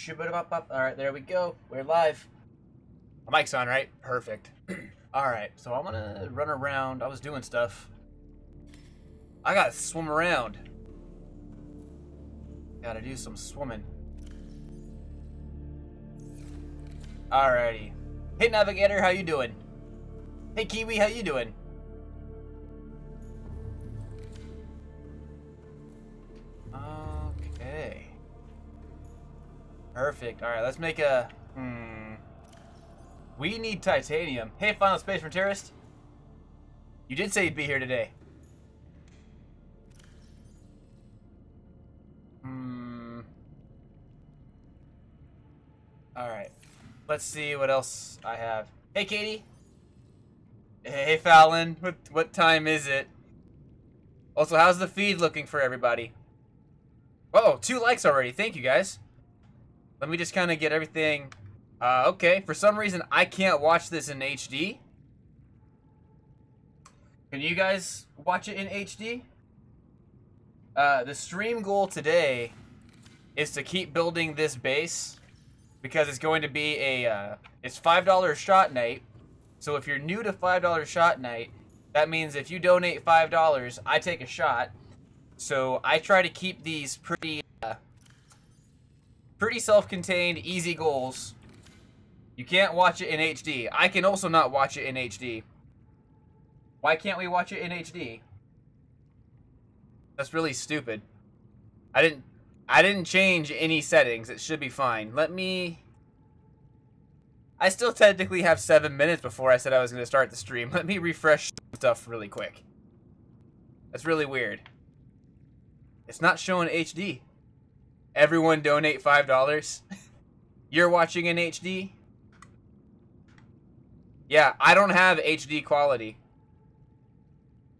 Alright, there we go. We're live. My mic's on, right? Perfect. Alright, so I'm gonna run around. I was doing stuff. I gotta swim around. Gotta do some swimming. Alrighty. Hey Navigator, how you doing? Hey Kiwi, how you doing? Okay. Perfect. Alright, let's make a... We need titanium. Hey, Final Space Frontierist. You did say you'd be here today. Alright. Let's see what else I have. Hey, Katie. Hey, Fallon. What time is it? Also, how's the feed looking for everybody? Oh, 2 likes already. Thank you, guys. Let me just kind of get everything... okay. For some reason, I can't watch this in HD. Can you guys watch it in HD? The stream goal today is to keep building this base because it's going to be a... it's $5 shot night. So if you're new to $5 shot night, that means if you donate $5, I take a shot. So I try to keep these pretty self-contained, easy goals. You can't watch it in HD. I can also not watch it in HD. Why can't we watch it in HD? That's really stupid. I didn't change any settings. It should be fine. I still technically have 7 minutes before I said I was going to start the stream. Let me refresh stuff really quick. That's really weird. It's not showing HD. Everyone donate $5. You're watching in HD? Yeah, I don't have HD quality.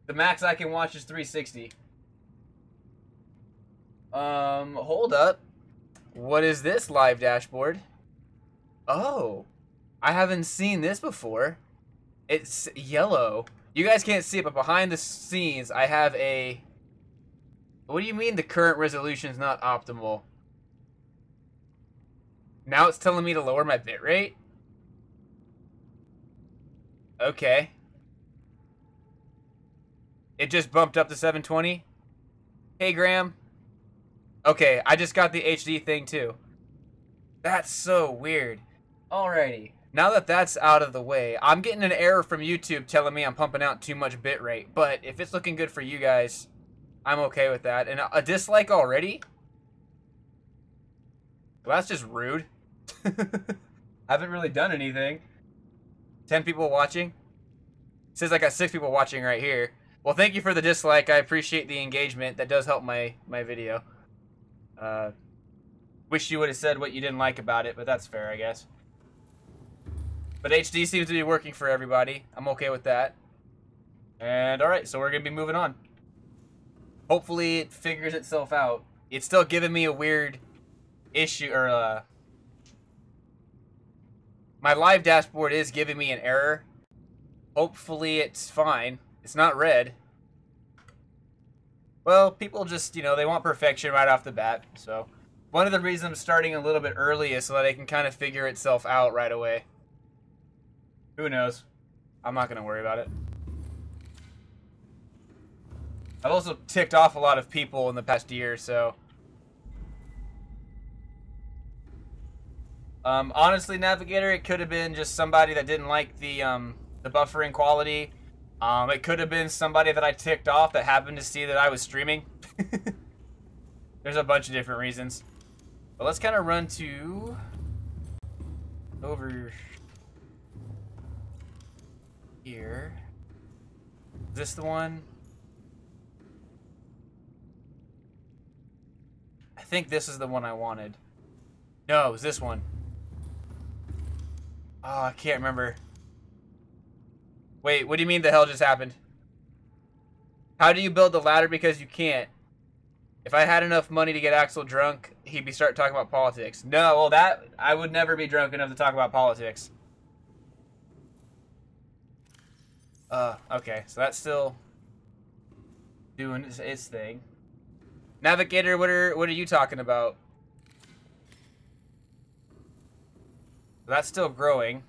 The max I can watch is 360. Hold up. What is this live dashboard? Oh, I haven't seen this before. It's yellow. You guys can't see it, but behind the scenes, I have a... What do you mean the current resolution is not optimal? Now it's telling me to lower my bitrate? Okay. It just bumped up to 720? Hey, Graham. Okay, I just got the HD thing, too. That's so weird. Alrighty. Now that that's out of the way, I'm getting an error from YouTube telling me I'm pumping out too much bitrate. But if it's looking good for you guys, I'm okay with that. And a dislike already? Well, that's just rude. I haven't really done anything. 10 people watching? It says I got 6 people watching right here. Well, thank you for the dislike. I appreciate the engagement. That does help my video. Wish you would have said what you didn't like about it, but that's fair, I guess. But HD seems to be working for everybody. I'm okay with that. And alright, so we're going to be moving on. Hopefully it figures itself out. It's still giving me a weird issue, or my live dashboard is giving me an error. Hopefully it's fine. It's not red. Well, people just, they want perfection right off the bat. So, one of the reasons I'm starting a little bit early is so that it can kind of figure itself out right away. Who knows? I'm not going to worry about it. I've also ticked off a lot of people in the past year, so... honestly, Navigator, it could have been just somebody that didn't like the buffering quality. It could have been somebody that I ticked off that happened to see that I was streaming. There's a bunch of different reasons. But let's kind of run to... over... here. Is this the one? I think this is the one I wanted. No, it was this one. Oh, I can't remember. Wait, what do you mean the hell just happened? How do you build the ladder? Because you can't. If I had enough money to get Axel drunk, he'd be start talking about politics. No, well that, I would never be drunk enough to talk about politics. Okay, so that's still doing its thing. Navigator, what are you talking about? That's still growing.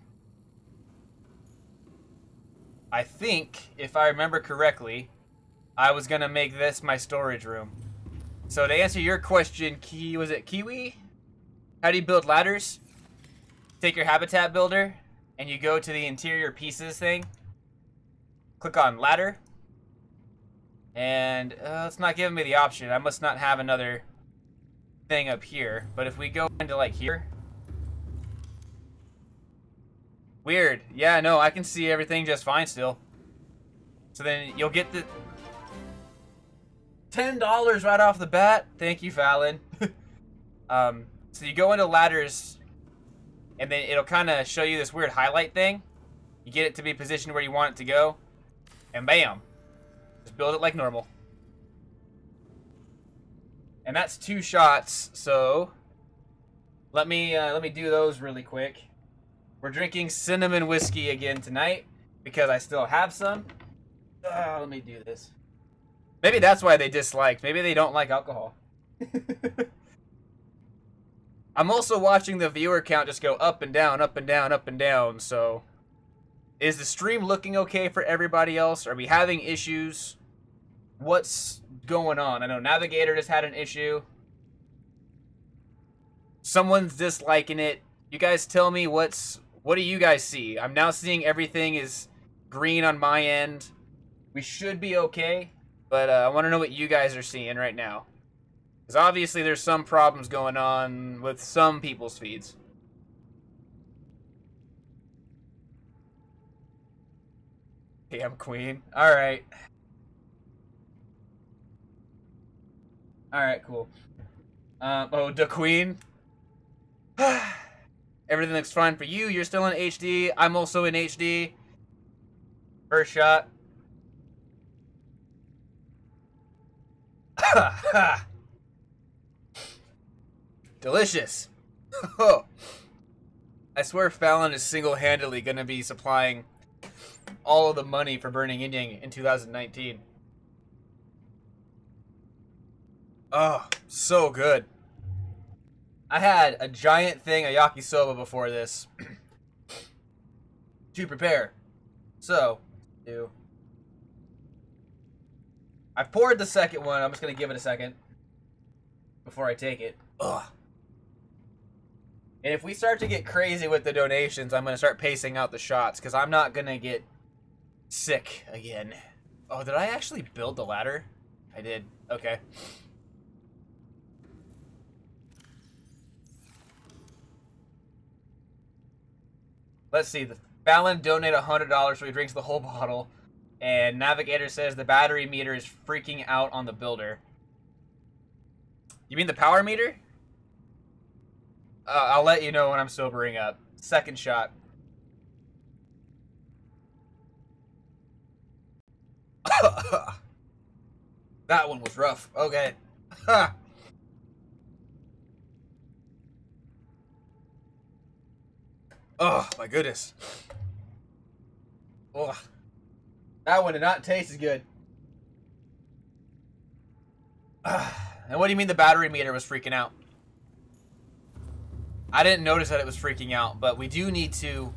I think, if I remember correctly, I was going to make this my storage room. So to answer your question, was it Kiwi? How do you build ladders? Take your habitat builder, and you go to the interior pieces thing. Click on ladder. And it's not giving me the option. I must not have another thing up here. But if we go into like here. Weird. Yeah, no, I can see everything just fine still. So then you'll get the $10 right off the bat. Thank you, Fallon. So you go into ladders, and then it'll kind of show you this weird highlight thing. You get it to be positioned where you want it to go, and bam. Just build it like normal. And that's 2 shots, so let me do those really quick. We're drinking cinnamon whiskey again tonight because I still have some. Let me do this. Maybe that's why they disliked. Maybe they don't like alcohol. I'm also watching the viewer count just go up and down, up and down, up and down. So, is the stream looking okay for everybody else? Are we having issues? What's going on? I know Navigator just had an issue. Someone's disliking it. You guys tell me what do you guys see? I'm now seeing everything is green on my end. We should be okay, but I want to know what you guys are seeing right now. Because obviously there's some problems going on with some people's feeds. Damn queen. Alright. Alright, cool. Oh, the queen. Everything looks fine for you. You're still in HD. I'm also in HD. First shot. Delicious. I swear Fallon is single-handedly going to be supplying all of the money for Burning Indian in 2019. Oh, so good. I had a giant thing of yakisoba before this to prepare. So, I poured the second one. I'm just going to give it a second before I take it. Ugh. And if we start to get crazy with the donations, I'm going to start pacing out the shots because I'm not going to get sick again. Oh, did I actually build the ladder? I did. Okay. Let's see. The Fallon donated $100 so he drinks the whole bottle. And Navigator says the battery meter is freaking out on the builder. You mean the power meter? I'll let you know when I'm sobering up. Second shot. That one was rough. Okay. Oh, my goodness. Ugh. That one did not taste as good. And what do you mean the battery meter was freaking out? I didn't notice that it was freaking out, but we do need to...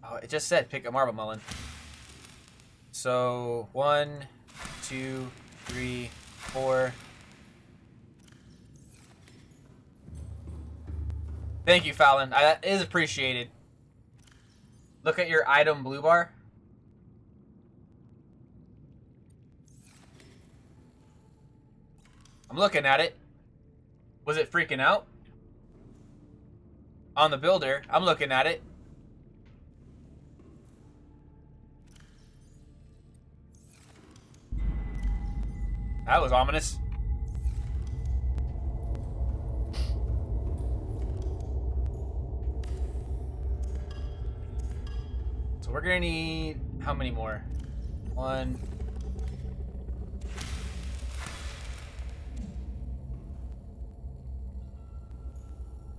Oh, it just said pick a marble melon. So, 1, 2, 3, 4... Thank you, Fallon. That is appreciated. Look at your item blue bar. I'm looking at it. Was it freaking out? On the builder, I'm looking at it. That was ominous. So we're gonna need how many more? 1.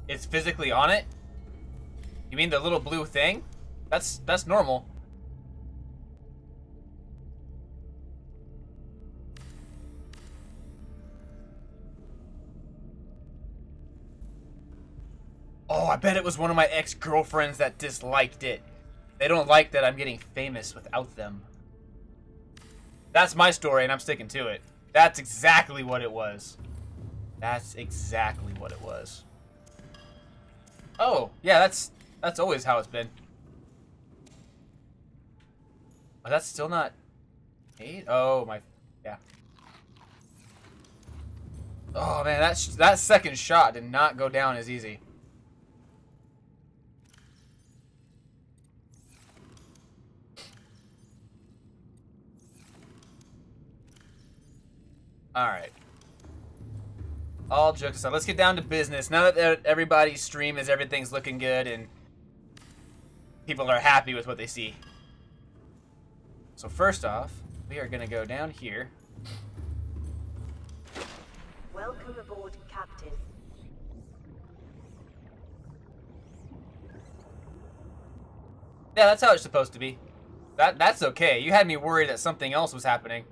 It's physically on it? You mean the little blue thing? That's normal. Oh, I bet it was one of my ex-girlfriends that disliked it. They don't like that I'm getting famous without them. That's my story, and I'm sticking to it. That's exactly what it was. That's exactly what it was. Oh, yeah, that's always how it's been. Oh, that's still not 8? Oh, my... Yeah. Oh, man, that second shot did not go down as easy. Alright. All jokes aside, let's get down to business. Now that everybody's stream is everything's looking good and people are happy with what they see. So first off, we are going to go down here. Welcome aboard, Captain. Yeah, that's how it's supposed to be. That's okay. You had me worried that something else was happening.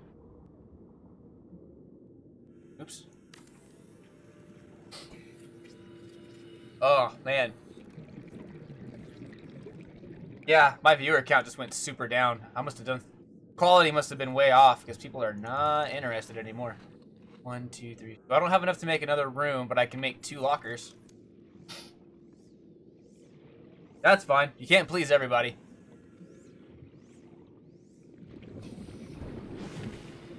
Oops. Oh, man. Yeah, my viewer count just went super down. I must have done... Quality must have been way off because people are not interested anymore. 1, 2, 3. I don't have enough to make another room, but I can make 2 lockers. That's fine. You can't please everybody.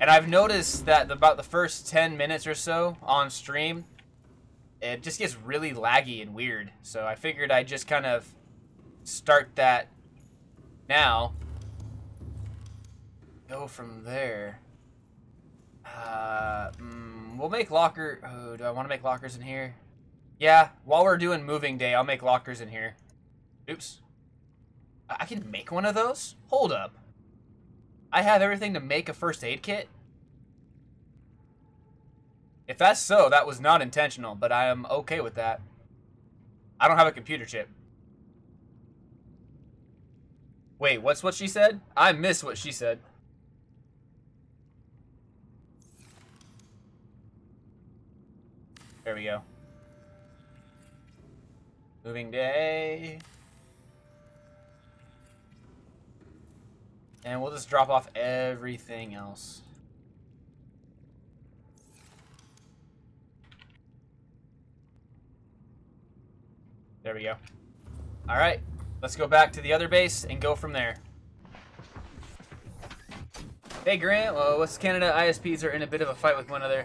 And I've noticed that about the first 10 minutes or so on stream, it just gets really laggy and weird. So I figured I'd just kind of start that now. Go from there. We'll make locker... Oh, do I want to make lockers in here? Yeah, while we're doing moving day, I'll make lockers in here. Oops. I can make one of those? Hold up. I have everything to make a first aid kit? If that's so, that was not intentional, but I am okay with that. I don't have a computer chip. Wait, what's what she said? I missed what she said. There we go. Moving day. And we'll just drop off everything else. There we go. Alright, let's go back to the other base and go from there. Hey Grant, well, West Canada ISPs are in a bit of a fight with one another.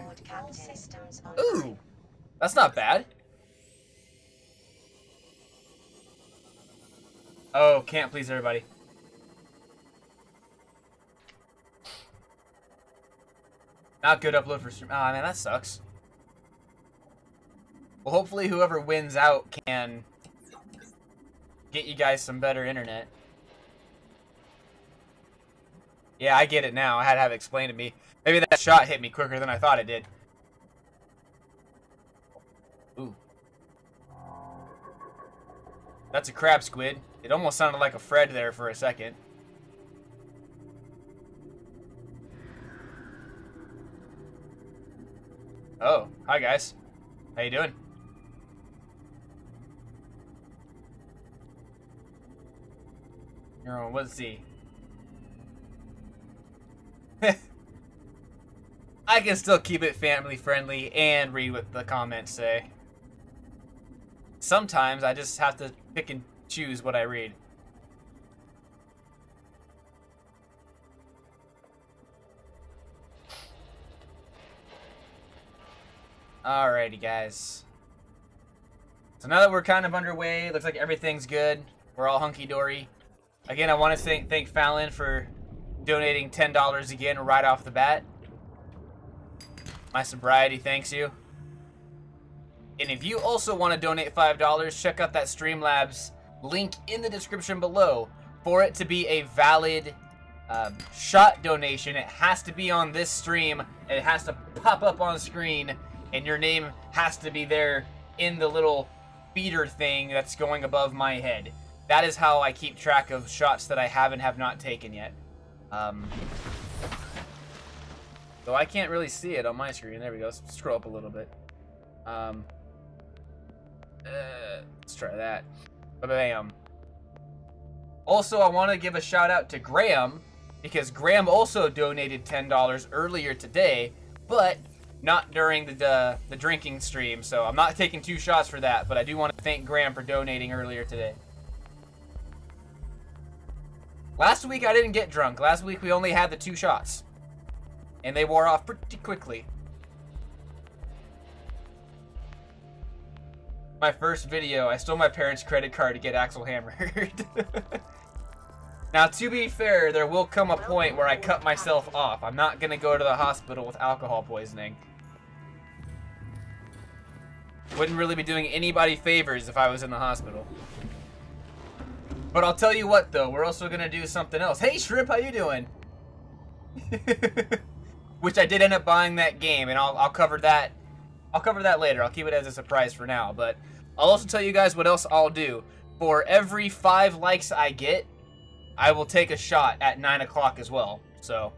Ooh, that's not bad. Oh, can't please everybody. Not good upload for stream. Ah, man, that sucks. Well, hopefully whoever wins out can get you guys some better internet. Yeah, I get it now. I had to have it explained to me. Maybe that shot hit me quicker than I thought it did. Ooh. That's a crab squid. It almost sounded like a Fred there for a second. Oh, hi guys. How you doing? Let's see. I can still keep it family friendly and read what the comments say. Sometimes I just have to pick and choose what I read. Alrighty, guys. So now that we're kind of underway, looks like everything's good. We're all hunky-dory. Again, I want to thank Fallon for donating $10 again right off the bat. My sobriety thanks you. And if you also want to donate $5, check out that Streamlabs link in the description below. For it to be a valid shot donation, it has to be on this stream, and it has to pop up on screen, and your name has to be there in the little feeder thing that's going above my head. That is how I keep track of shots that I have and have not taken yet. Though I can't really see it on my screen. There we go. Let's scroll up a little bit. Let's try that. Bam. Also, I want to give a shout out to Graham, because Graham also donated $10 earlier today, but not during the drinking stream, so I'm not taking 2 shots for that, but I do want to thank Graham for donating earlier today. Last week I didn't get drunk. Last week we only had the 2 shots, and they wore off pretty quickly. My first video, I stole my parents' credit card to get Axel hammered. Now, to be fair, there will come a point where I cut myself off. I'm not going to go to the hospital with alcohol poisoning. Wouldn't really be doing anybody favors if I was in the hospital. But I'll tell you what, though. We're also going to do something else. Hey, Shrimp, how you doing? Which I did end up buying that game, and I'll cover that. I'll cover that later. I'll keep it as a surprise for now. But I'll also tell you guys what else I'll do. For every 5 likes I get, I will take a shot at 9 o'clock as well. So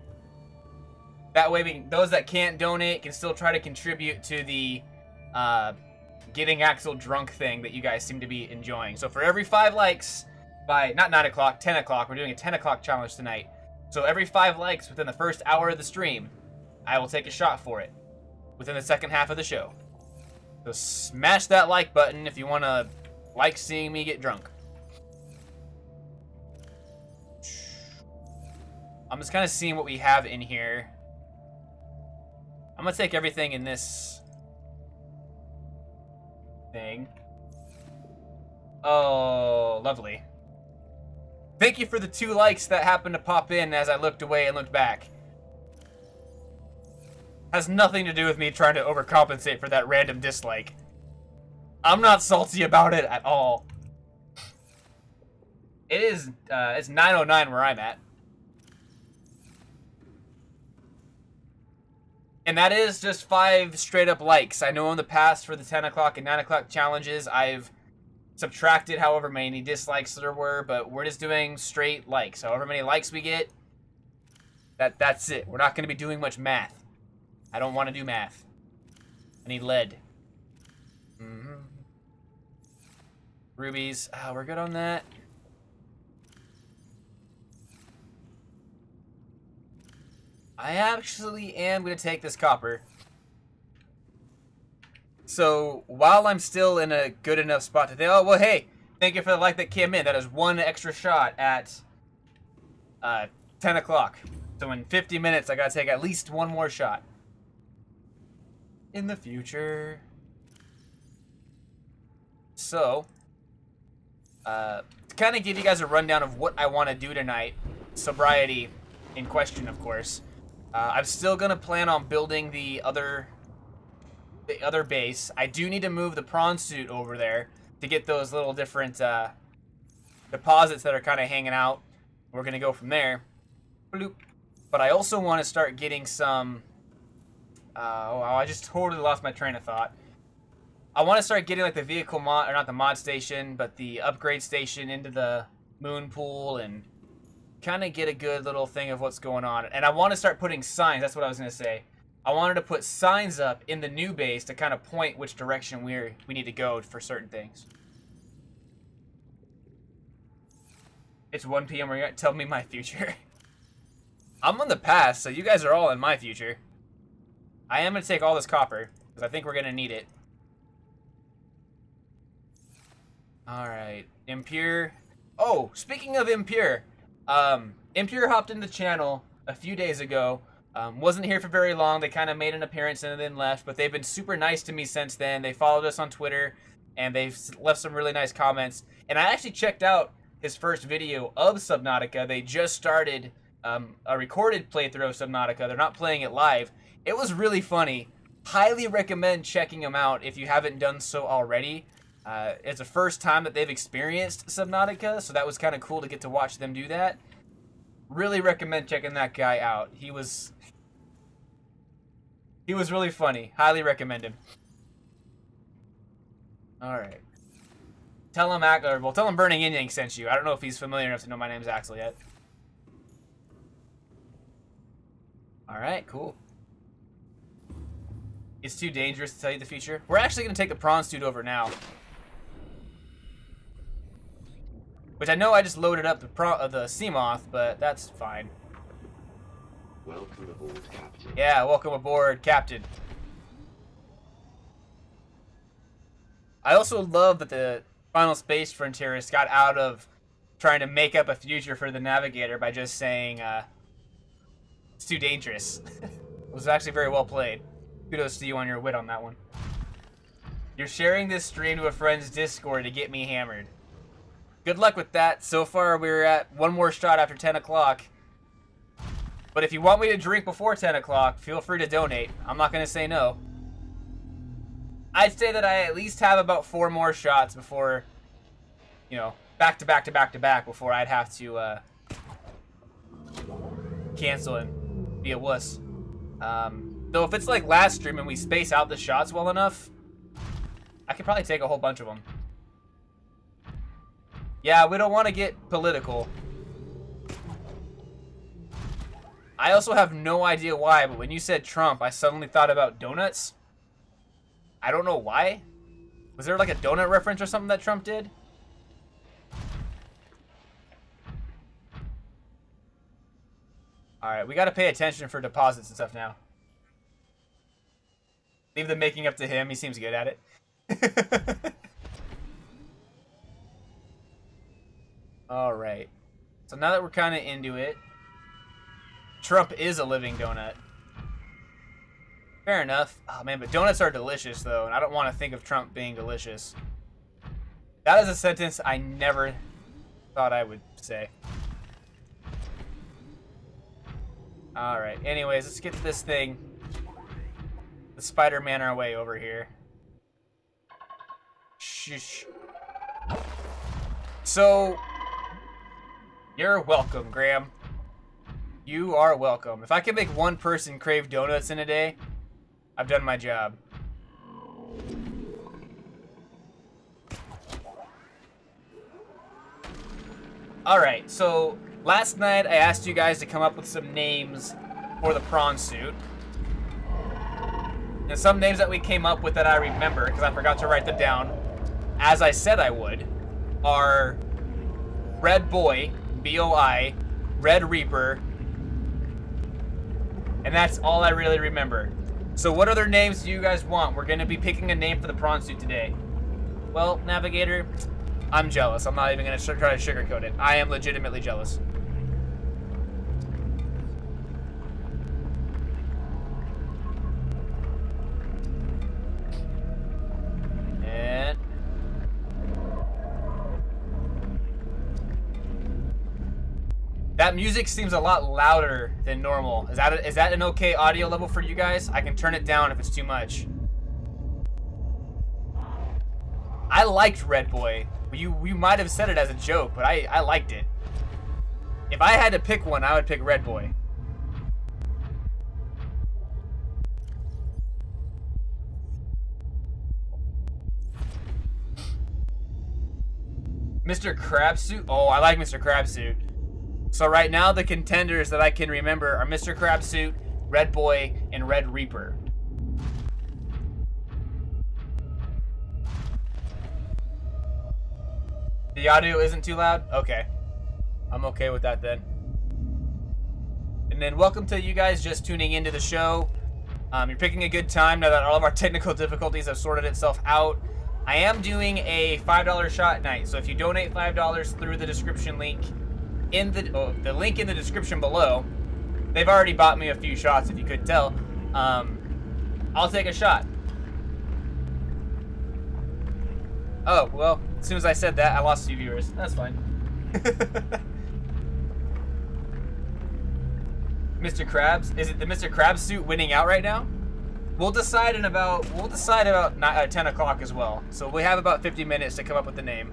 that way, those that can't donate can still try to contribute to the getting Axel drunk thing that you guys seem to be enjoying. So for every 5 likes, by not 9 o'clock, 10 o'clock, we're doing a 10 o'clock challenge tonight. So every 5 likes within the first hour of the stream, I will take a shot for it within the second half of the show. So smash that like button if you want to like seeing me get drunk. I'm just kind of seeing what we have in here. I'm going to take everything in this thing. Oh, lovely. Thank you for the 2 likes that happened to pop in as I looked away and looked back. Has nothing to do with me trying to overcompensate for that random dislike. I'm not salty about it at all. It is, it's 9:09 where I'm at. And that is just 5 straight up likes. I know in the past for the 10 o'clock and 9 o'clock challenges, I've subtracted however many dislikes there were, but we're just doing straight likes. However many likes we get, that's it. We're not going to be doing much math. I don't want to do math. I need lead. Rubies. We're good on that. I actually am going to take this copper. So, while I'm still in a good enough spot to think, oh, well, hey, thank you for the like that came in. That is 1 extra shot at 10 o'clock. So in 50 minutes, I got to take at least 1 more shot. In the future. So, to kind of give you guys a rundown of what I want to do tonight, sobriety in question, of course. I'm still gonna plan on building the other base. I do need to move the prawn suit over there to get those little different deposits that are kind of hanging out. We're gonna go from there. Bloop. But I also want to start getting some. I just totally lost my train of thought. I want to start getting like the vehicle mod, or not the mod station, but the upgrade station into the moon pool and kind of get a good little thing of what's going on. And I want to start putting signs. That's what I was going to say. I wanted to put signs up in the new base to kind of point which direction we need to go for certain things. It's 1 p.m. Where you're going to tell me my future. I'm in the past, so you guys are all in my future. I am going to take all this copper, because I think we're going to need it. Alright. Impure. Oh, speaking of Impure. Impure hopped into the channel a few days ago. Wasn't here for very long. They kind of made an appearance and then left, but they've been super nice to me since then. They followed us on Twitter, and they've left some really nice comments. And I actually checked out his first video of Subnautica. They just started a recorded playthrough of Subnautica. They're not playing it live. It was really funny. Highly recommend checking them out if you haven't done so already. It's the first time that they've experienced Subnautica, so that was kind of cool to get to watch them do that. Really recommend checking that guy out. He was really funny. Highly recommend him. Alright. Tell him Burning Yin Yang sent you. I don't know if he's familiar enough to know my name's Axel yet. Alright, cool. It's too dangerous to tell you the future. We're actually going to take the prawn suit over now. Which I know I just loaded up the Seamoth, but that's fine. Welcome aboard, Captain. Yeah, welcome aboard, Captain. I also love that the Final Space Frontiers got out of trying to make up a future for the Navigator by just saying, it's too dangerous. It was actually very well played. Kudos to you on your wit on that one. You're sharing this stream to a friend's Discord to get me hammered. Good luck with that. So far, we're at one more shot after 10 o'clock. But if you want me to drink before 10 o'clock, feel free to donate. I'm not going to say no. I'd say that I at least have about 4 more shots before, you know, back to back to back to back before I'd have to cancel and be a wuss. Though if it's like last stream and we space out the shots well enough, I could probably take a whole bunch of them. Yeah, we don't want to get political. I also have no idea why, but when you said Trump, I suddenly thought about donuts. I don't know why. Was there like a donut reference or something that Trump did? Alright, we gotta pay attention for deposits and stuff now. Leave the making up to him, he seems good at it. Alright. So now that we're kind of into it, Trump is a living donut. Fair enough. Oh man, but donuts are delicious though, and I don't want to think of Trump being delicious. That is a sentence I never thought I would say. Alright, anyways, let's get to this thing. The Spider-Man our way over here. Shh. So, you're welcome, Graham. You are welcome. If I can make one person crave donuts in a day, I've done my job. Alright, so last night I asked you guys to come up with some names for the prawn suit. And some names that we came up with that I remember, because I forgot to write them down, as I said I would, are Red Boy, BYY, Red Reaper, and that's all I really remember. So what other names do you guys want? We're going to be picking a name for the prawn suit today. Well, Navigator, I'm jealous. I'm not even going to try to sugarcoat it. I am legitimately jealous. And that music seems a lot louder than normal. Is that an okay audio level for you guys? I can turn it down if it's too much. I liked Red Boy. You might have said it as a joke, but I liked it. If I had to pick one, I would pick Red Boy. Mr. Crabsuit? Oh, I like Mr. Crabsuit. So right now, the contenders that I can remember are Mr. Crabsuit, Red Boy, and Red Reaper. The audio isn't too loud? Okay. I'm okay with that then. And then welcome to you guys just tuning into the show. You're picking a good time now that all of our technical difficulties have sorted itself out. I am doing a $5 shot night, so if you donate $5 through the description link, the link in the description below, they've already bought me a few shots if you could tell. I'll take a shot. Oh, well, as soon as I said that, I lost 2 viewers. That's fine. Mr. Krabs? Is it the Mr. Krabs suit winning out right now? We'll decide about 10 o'clock as well. So we have about 50 minutes to come up with the name.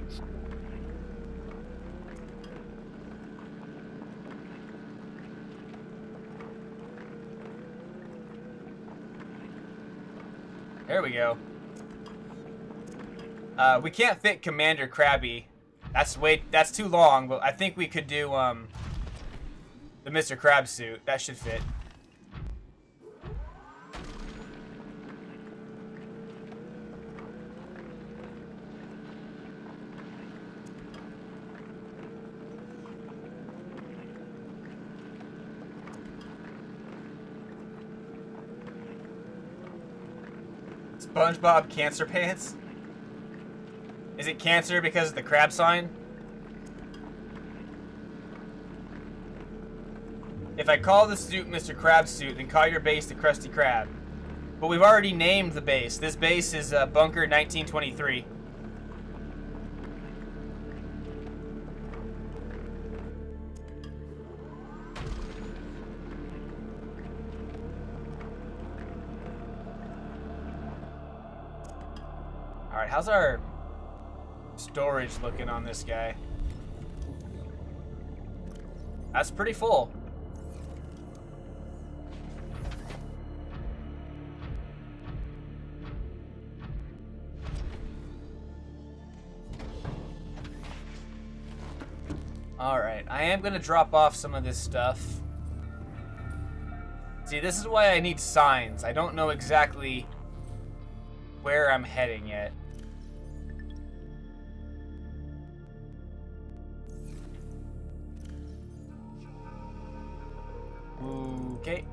There we go. We can't fit Commander Krabby. That's too long, but I think we could do the Mr. Krabs suit. That should fit. SpongeBob Cancer Pants? Is it cancer because of the crab sign? If I call the suit Mr. Crab Suit, then call your base the Krusty Krab. But we've already named the base. This base is Bunker 1923. Alright, how's our storage looking on this guy? That's pretty full. Alright, I am going to drop off some of this stuff. See, this is why I need signs. I don't know exactly where I'm heading yet. Okay.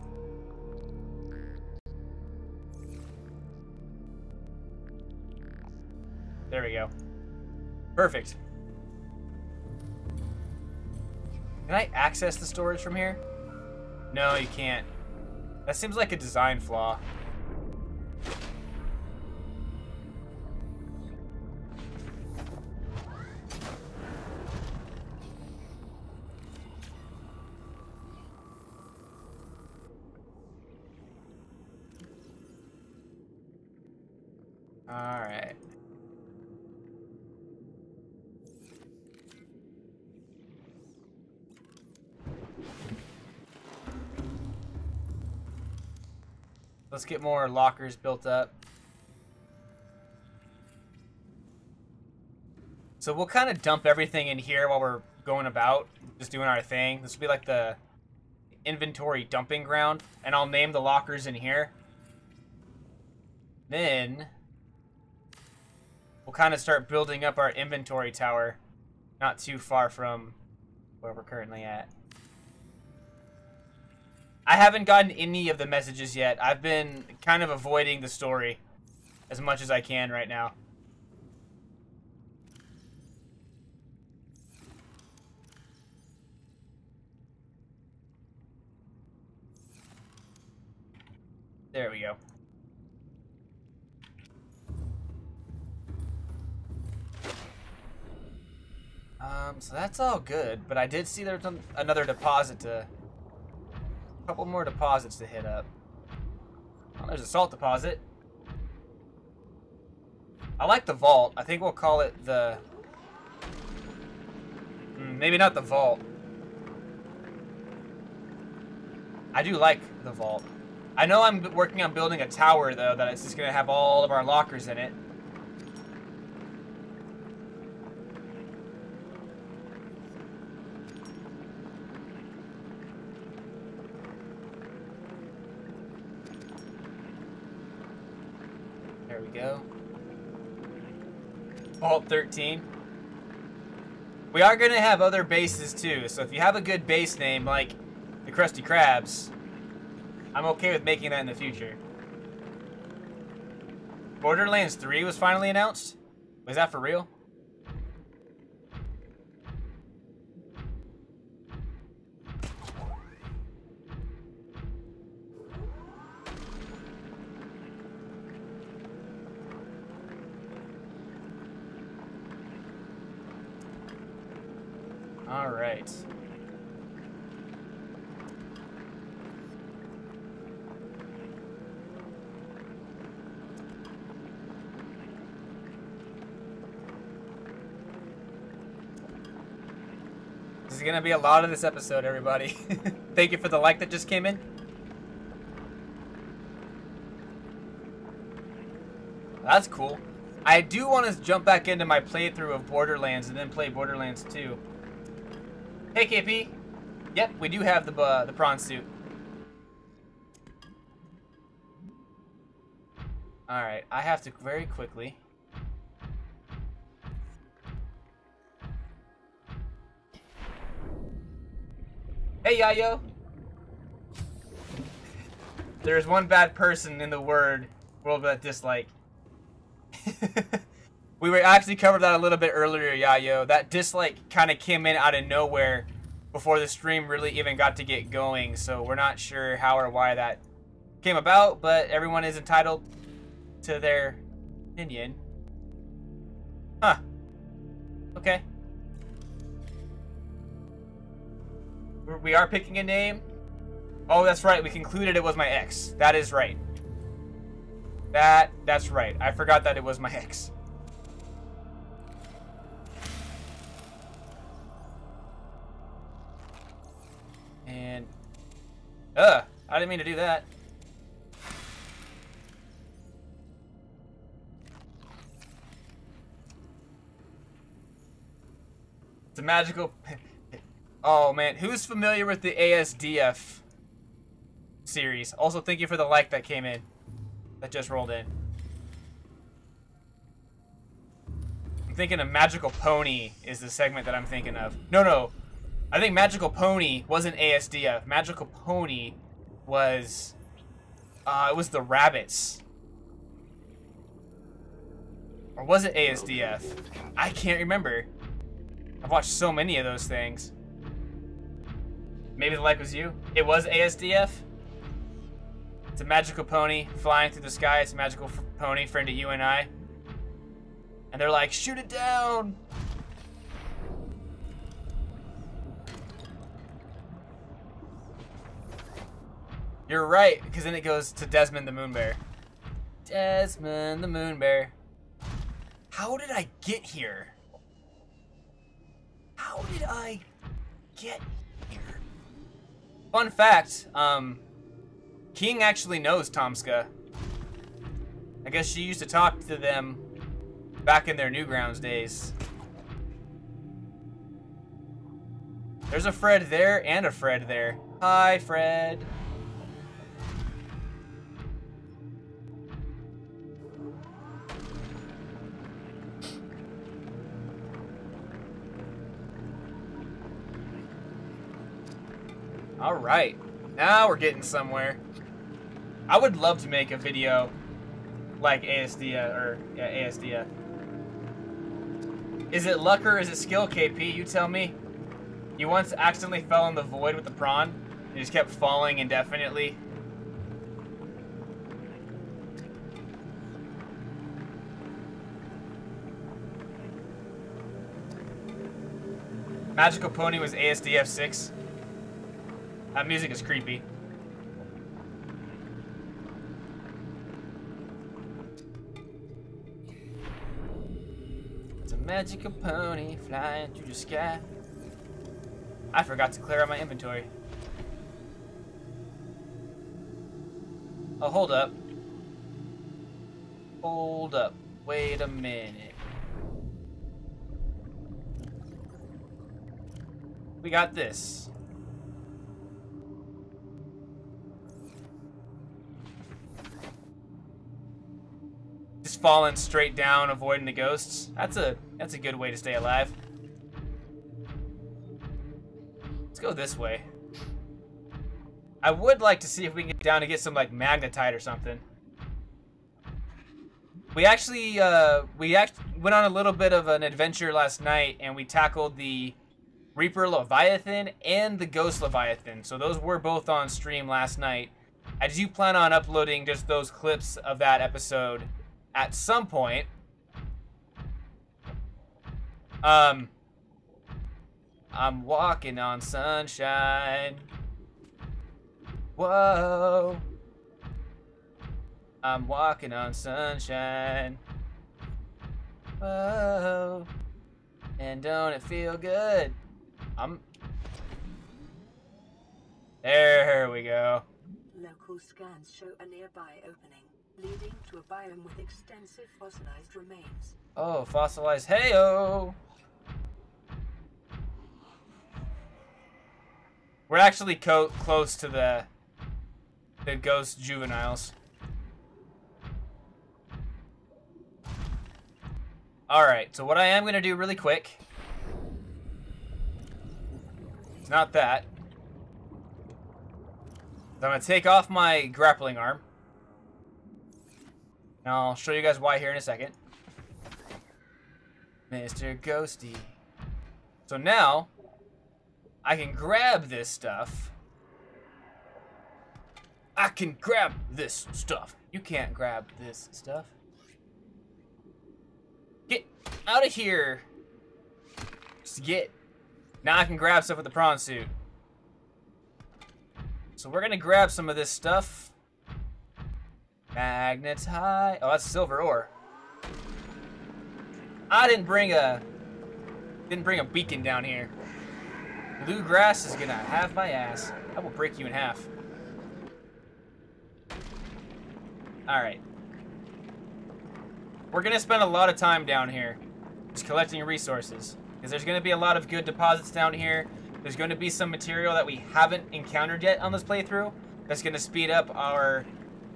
There we go. Perfect. Can I access the storage from here? No, you can't. That seems like a design flaw. All right. Let's get more lockers built up. So we'll kind of dump everything in here while we're going about, just doing our thing. This will be like the inventory dumping ground, and I'll name the lockers in here. Then we'll kind of start building up our inventory tower, not too far from where we're currently at. I haven't gotten any of the messages yet. I've been kind of avoiding the story as much as I can right now. There we go. So that's all good, but I did see there's another deposit to... A couple more deposits to hit up. Oh, there's a salt deposit. I like the vault. I think we'll call it the... maybe not the vault. I do like the vault. I know I'm working on building a tower, though, that it's just going to have all of our lockers in it. There we go. Vault 13. We are going to have other bases too, so if you have a good base name like the Krusty Krabs, I'm okay with making that in the future. Borderlands 3 was finally announced? Was that for real? All right. This is gonna be a lot of this episode, everybody. Thank you for the like that just came in. That's cool. I do want to jump back into my playthrough of Borderlands and then play Borderlands 2. Hey, KP. Yep, we do have the prawn suit. Alright, I have to very quickly... Hey, Yayo! There's one bad person in the world that dislike. We were actually covered that a little bit earlier, Yayo. That dislike kind of came in out of nowhere before the stream really even got to get going, so we're not sure how or why that came about, but everyone is entitled to their opinion. Huh. Okay. We are picking a name. Oh, that's right. We concluded it was my ex. That is right. That's right. I forgot that it was my ex. And I didn't mean to do that. It's a magical... Oh, man. Who's familiar with the ASDF series? Also, thank you for the like that came in. That just rolled in. I'm thinking of Magical Pony is the segment that I'm thinking of. No. I think Magical Pony wasn't ASDF. Magical Pony was... it was the rabbits. Or was it ASDF? I can't remember. I've watched so many of those things. Maybe the like was you? It was ASDF? It's a magical pony flying through the sky. It's a magical pony, friend of you and I. And they're like, shoot it down! You're right, because then it goes to Desmond the Moon Bear. Desmond the Moon Bear. How did I get here? How did I get here? Fun fact, King actually knows Tomska. I guess she used to talk to them back in their Newgrounds days. There's a Fred there and a Fred there. Hi, Fred. All right, now we're getting somewhere. I would love to make a video like ASDF, ASDF. Is it luck or is it skill, KP? You tell me. You once accidentally fell in the void with the prawn. You just kept falling indefinitely. Magical Pony was ASDF 6. That music is creepy. It's a magical pony flying through the sky. I forgot to clear out my inventory. Oh, hold up. Hold up. Wait a minute. We got this. Just falling straight down, avoiding the ghosts. That's a good way to stay alive. Let's go this way. I would like to see if we can get down to get some like magnetite or something. We actually went on a little bit of an adventure last night, and we tackled the Reaper Leviathan and the Ghost Leviathan. So those were both on stream last night. I do plan on uploading just those clips of that episode at some point. I'm walking on sunshine. Whoa. I'm walking on sunshine. Whoa. And don't it feel good? There we go. Local scans show a nearby opening, leading to a biome with extensive fossilized remains. Oh, fossilized. Hey-o! We're actually close to the ghost juveniles. Alright, so what I am going to do really quick... It's not that. I'm going to take off my grappling arm. And I'll show you guys why here in a second. Mr. Ghosty. So now, I can grab this stuff. I can grab this stuff. You can't grab this stuff. Get out of here. Just get. Now I can grab stuff with the prawn suit. So we're gonna grab some of this stuff. Magnetite. Oh, that's silver ore. I didn't bring a beacon down here. Bluegrass is gonna have my ass. I will break you in half. Alright. We're gonna spend a lot of time down here just collecting resources. Because there's gonna be a lot of good deposits down here. There's gonna be some material that we haven't encountered yet on this playthrough that's gonna speed up our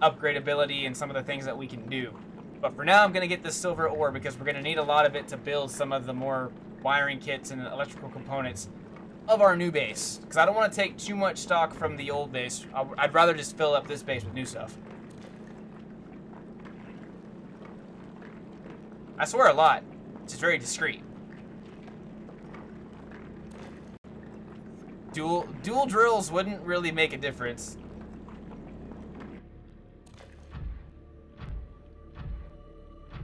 upgradability and some of the things that we can do. But for now, I'm gonna get this silver ore because we're gonna need a lot of it to build some of the more wiring kits and electrical components of our new base. Because I don't want to take too much stock from the old base. I'd rather just fill up this base with new stuff. I swear a lot. It's just very discreet. Dual drills wouldn't really make a difference.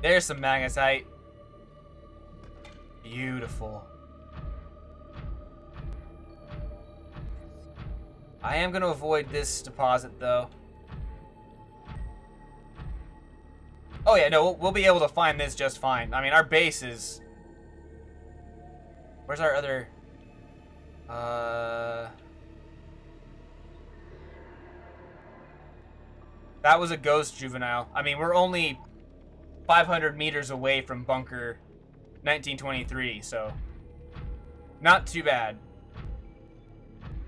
There's some magnetite. Beautiful. I am going to avoid this deposit, though. Oh yeah, no, we'll be able to find this just fine. I mean, our base is... Where's our other... That was a ghost juvenile. I mean, we're only 500 meters away from bunker 1923, so... Not too bad.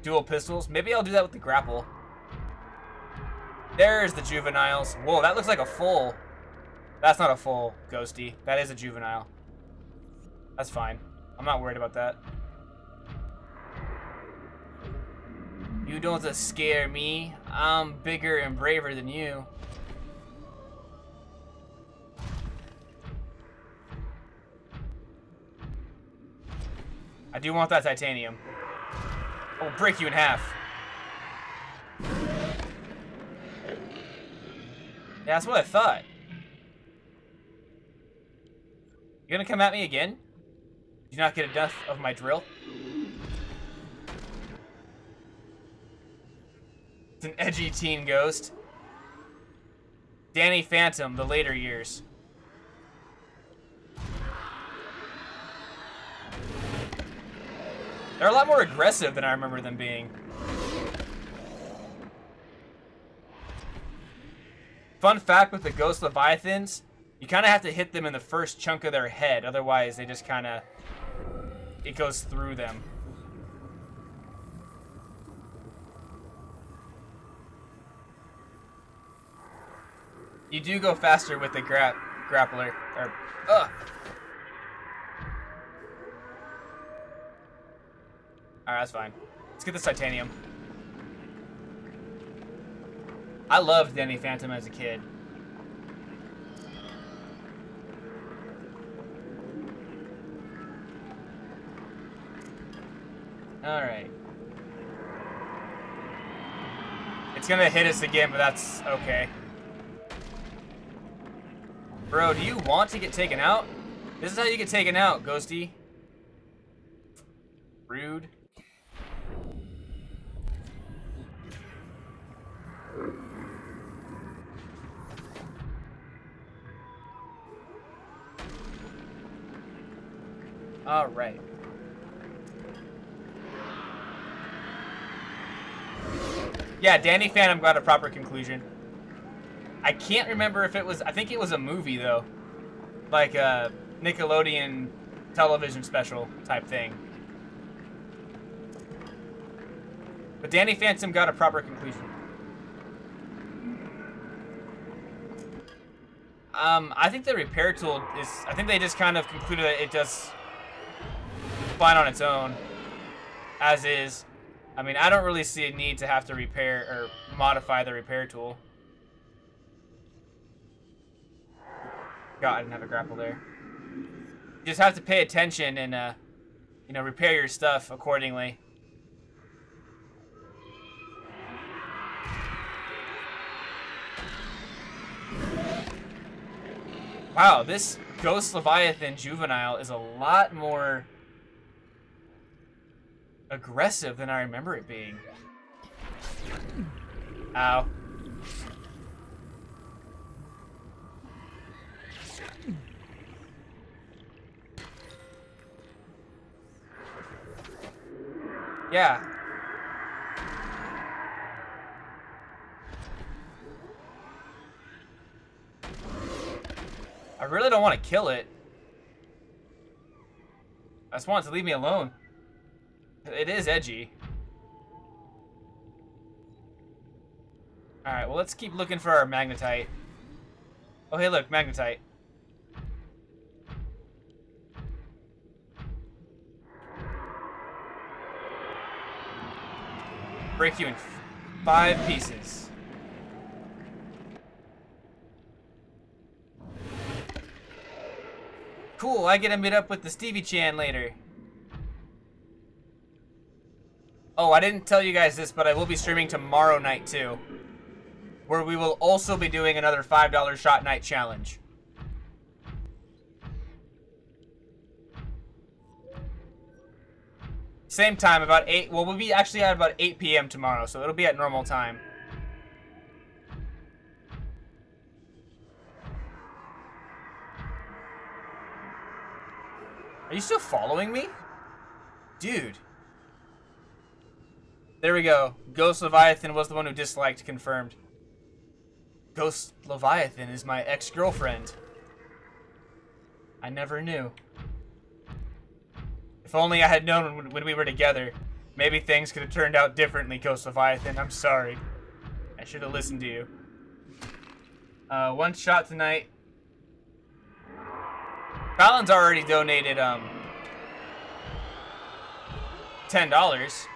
Dual pistols. Maybe I'll do that with the grapple. There's the juveniles. Whoa, that looks like a full... That's not a full ghosty. That is a juvenile. That's fine. I'm not worried about that. You don't have to scare me. I'm bigger and braver than you. I do want that titanium. I'll break you in half. Yeah, that's what I thought. You gonna come at me again? Did you not get enough of my drill? It's an edgy teen ghost. Danny Phantom, the later years. They're a lot more aggressive than I remember them being. Fun fact with the Ghost Leviathans, you kind of have to hit them in the first chunk of their head, otherwise they just kind of, it goes through them. You do go faster with the grappler. Or, ugh. Alright, that's fine. Let's get this titanium. I loved Danny Phantom as a kid. Alright. It's gonna hit us again, but that's okay. Bro, do you want to get taken out? This is how you get taken out, Ghosty. Rude. Alright. Yeah, Danny Phantom got a proper conclusion. I can't remember if it was... I think it was a movie, though. Like a Nickelodeon television special type thing. But Danny Phantom got a proper conclusion. I think the repair tool is... I think they just kind of concluded that it does fine on its own. As is. I mean, I don't really see a need to have to repair or modify the repair tool. God, I didn't have a grapple there. You just have to pay attention and, you know, repair your stuff accordingly. Wow, this Ghost Leviathan Juvenile is a lot more aggressive than I remember it being. Ow. Yeah. I really don't want to kill it. I just want it to leave me alone. It is edgy. Alright, well, let's keep looking for our magnetite. Oh, hey, look, magnetite. Break you in 5 pieces. Cool, I get to meet up with the Stevie Chan later. Oh, I didn't tell you guys this, but I will be streaming tomorrow night too, where we will also be doing another $5 shot night challenge. Same time, about 8. Well, we'll be actually at about 8 p.m. tomorrow, so it'll be at normal time. Are you still following me? Dude. There we go. Ghost Leviathan was the one who disliked, confirmed. Ghost Leviathan is my ex-girlfriend. I never knew. If only I had known when we were together. Maybe things could have turned out differently, Ghost Leviathan. I'm sorry. I should have listened to you. One shot tonight. Fallon's already donated, $10.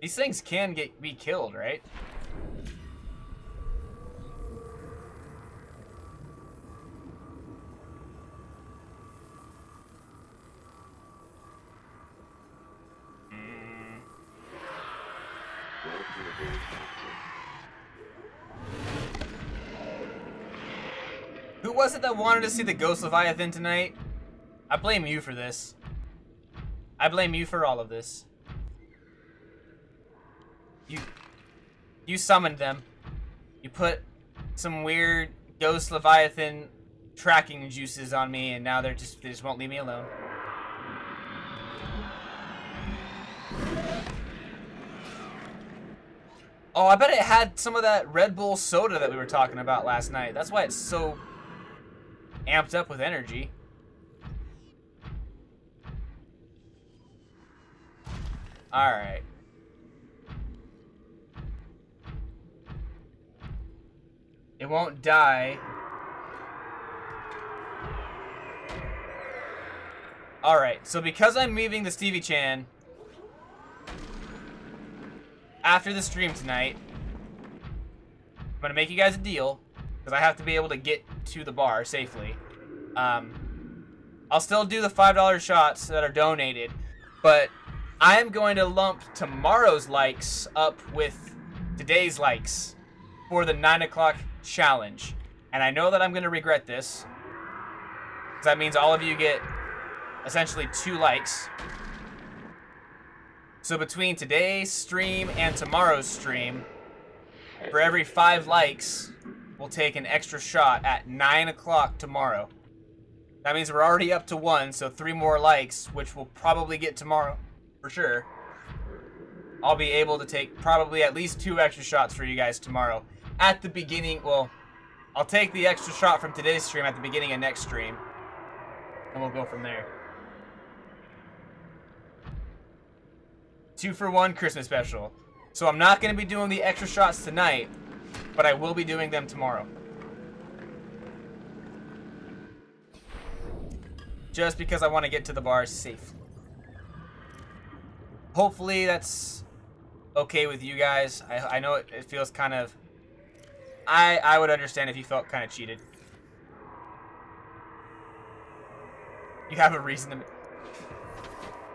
These things can be killed, right? Welcome aboard, Captain. Who was it that wanted to see the Ghost Leviathan tonight? I blame you for this. I blame you for all of this. You summoned them. You put some weird Ghost Leviathan tracking juices on me, and now they just won't leave me alone. Oh, I bet it had some of that Red Bull soda that we were talking about last night. That's why it's so amped up with energy. Alright. It won't die. Alright, so because I'm leaving the Stevie Chan after the stream tonight, I'm gonna make you guys a deal, because I have to be able to get to the bar safely. I'll still do the $5 shots that are donated, but I am going to lump tomorrow's likes up with today's likes for the 9 o'clock challenge. And I know that I'm going to regret this, because that means all of you get essentially 2 likes. So between today's stream and tomorrow's stream, for every 5 likes, we'll take an extra shot at 9 o'clock tomorrow. That means we're already up to 1, so 3 more likes, which we'll probably get tomorrow, for sure. I'll be able to take probably at least 2 extra shots for you guys tomorrow. At the beginning, well, I'll take the extra shot from today's stream at the beginning of next stream, and we'll go from there. 2 for 1 Christmas special. So I'm not going to be doing the extra shots tonight, but I will be doing them tomorrow. Just because I want to get to the bar safe. Hopefully that's okay with you guys. I know it feels kind of... I would understand if you felt kind of cheated. You have a reason to...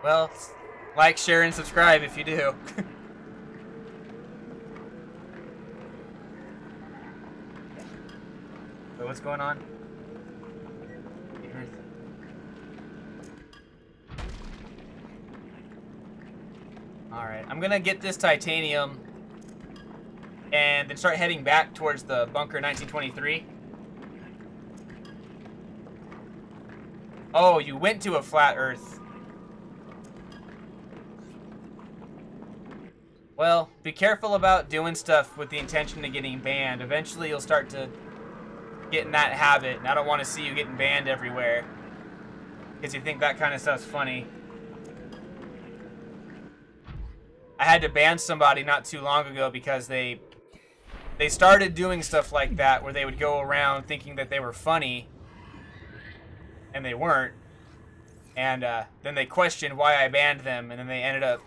Well, like, share, and subscribe if you do. So what's going on? Alright, I'm gonna get this titanium and then start heading back towards the bunker 1923. Oh, you went to a flat Earth. Well, be careful about doing stuff with the intention of getting banned. Eventually you'll start to get in that habit, and I don't want to see you getting banned everywhere because you think that kind of stuff's funny. I had to ban somebody not too long ago because they started doing stuff like that where they would go around thinking that they were funny and they weren't, and then they questioned why I banned them, and then they ended up...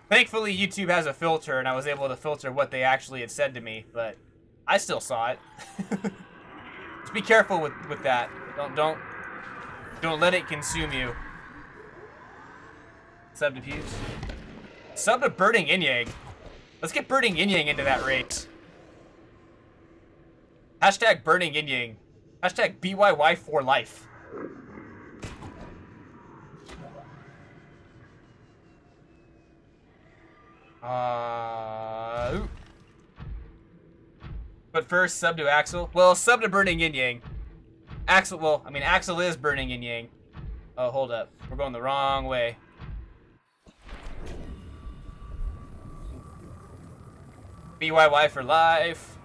Thankfully YouTube has a filter and I was able to filter what they actually had said to me, but I still saw it. Just be careful with that. Don't let it consume you. Sub to Pews. Sub to Burning Yin Yang. Let's get Burning Yin Yang into that race. Hashtag Burning Yin Yang. Hashtag BYY for life. Ooh. But first, sub to Axel. Well, sub to Burning Yin Yang. Axel, well, I mean, Axel is Burning Yin Yang. Oh, hold up. We're going the wrong way. BYY for life.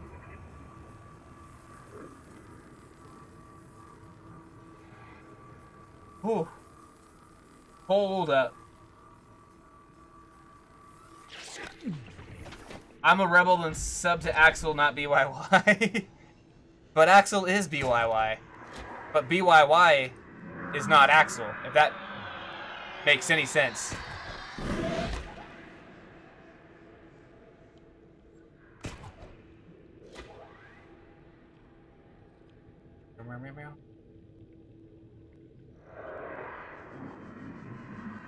Whew. Hold up. I'm a rebel and sub to Axel, not BYY. But Axel is BYY. But BYY is not Axel, if that makes any sense.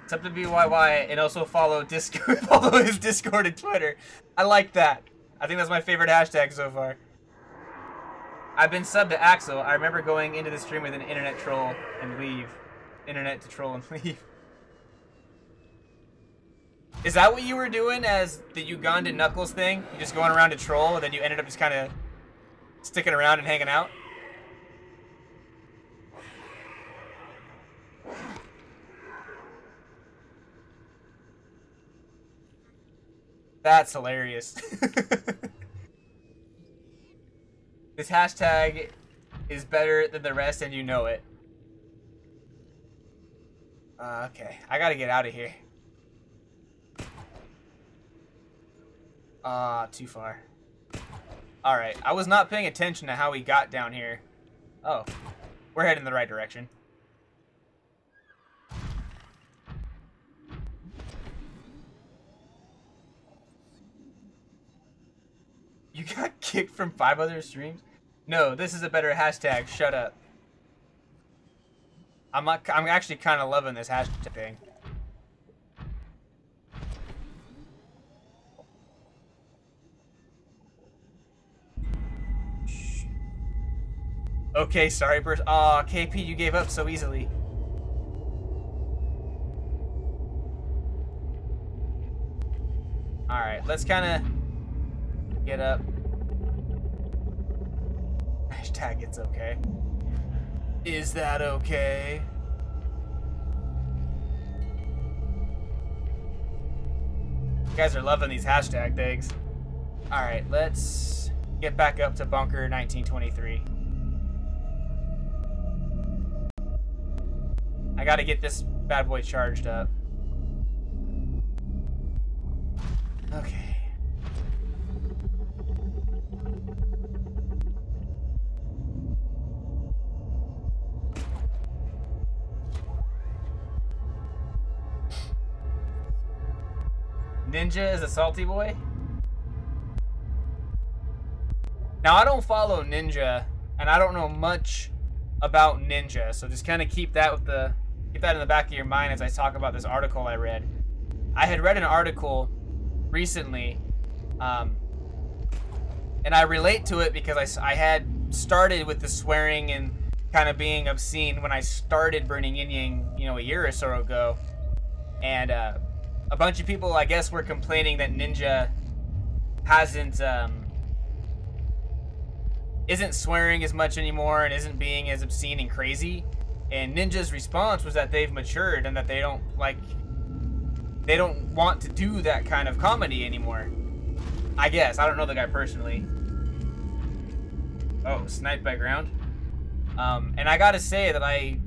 Sub to BYY and also follow Discord, follow his Discord and Twitter. I like that. I think that's my favorite hashtag so far. I've been subbed to Axel. I remember going into the stream with an internet troll and leave. Internet to troll and leave. Is that what you were doing as the Ugandan Knuckles thing? You just going around to troll and then you ended up just kind of sticking around and hanging out? That's hilarious. This hashtag is better than the rest and you know it. Okay, I gotta get out of here. Too far. Alright, I was not paying attention to how we got down here. Oh, we're heading in the right direction. You got kicked from 5 other streams? No, this is a better hashtag. Shut up. I'm actually kind of loving this hashtag thing. Okay, sorry, Burst. Aw, KP, you gave up so easily. Alright, let's kind of get up. Hashtag it's okay. Is that okay? You guys are loving these hashtag things. Alright, let's get back up to bunker 1923. I gotta get this bad boy charged up. Okay. Ninja is a salty boy? Now, I don't follow Ninja, and I don't know much about Ninja, so just kind of keep that in the back of your mind as I talk about this article I read. I had read an article recently, and I relate to it because I had started with the swearing and kind of being obscene when I started Burning Yin Yang, a year or so ago. And a bunch of people, I guess, were complaining that Ninja isn't swearing as much anymore and isn't being as obscene and crazy. And Ninja's response was that they've matured and that they don't want to do that kind of comedy anymore. I guess. I don't know the guy personally. Oh, sniped by ground. And I gotta say that I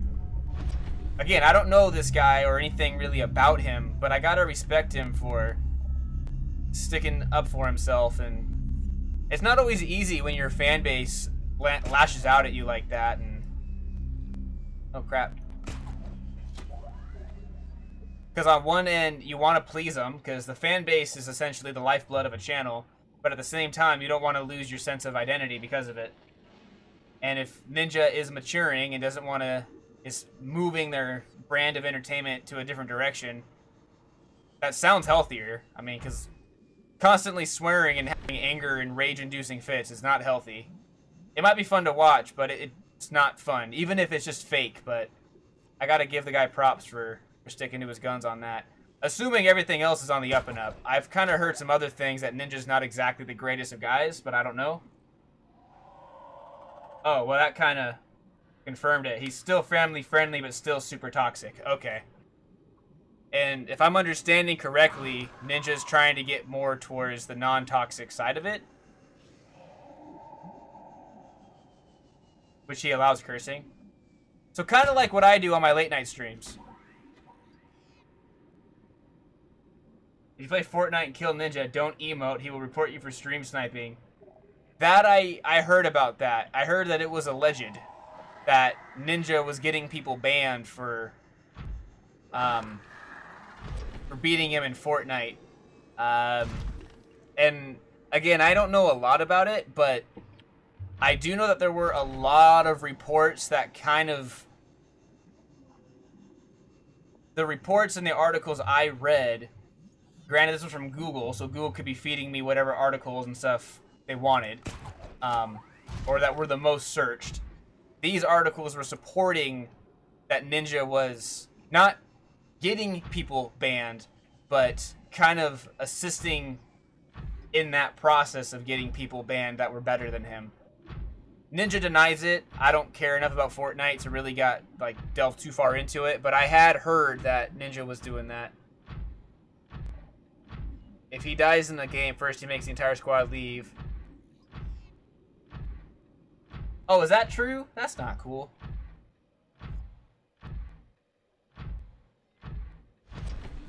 don't know this guy or anything really about him, but I gotta respect him for sticking up for himself. And it's not always easy when your fan base lashes out at you like that. And oh crap. Because on one end, you want to please them, because the fan base is essentially the lifeblood of a channel, but at the same time, you don't want to lose your sense of identity because of it. And if Ninja is maturing and is moving their brand of entertainment to a different direction, that sounds healthier. I mean, because constantly swearing and having anger and rage-inducing fits is not healthy. It might be fun to watch, but it's not fun, even if it's just fake. But I gotta give the guy props for sticking to his guns on that. Assuming everything else is on the up and up. I've kind of heard some other things that Ninja's not exactly the greatest of guys, but I don't know. Oh, well, that kind of confirmed it. He's still family friendly, but still super toxic. Okay. And if I'm understanding correctly, Ninja's trying to get more towards the non-toxic side of it, which he allows cursing. So kind of like what I do on my late night streams. If you play Fortnite and kill Ninja, don't emote. He will report you for stream sniping. That I heard about that. I heard that it was alleged that Ninja was getting people banned for beating him in Fortnite. And again, I don't know a lot about it, but I do know that there were a lot of reports that the reports and the articles I read, granted this was from Google, so Google could be feeding me whatever articles and stuff they wanted, or that were the most searched. These articles were supporting that Ninja was not getting people banned, but kind of assisting in that process of getting people banned that were better than him. Ninja denies it. I don't care enough about Fortnite to really delve too far into it, but I had heard that Ninja was doing that. If he dies in the game, first he makes the entire squad leave. Oh, is that true? That's not cool.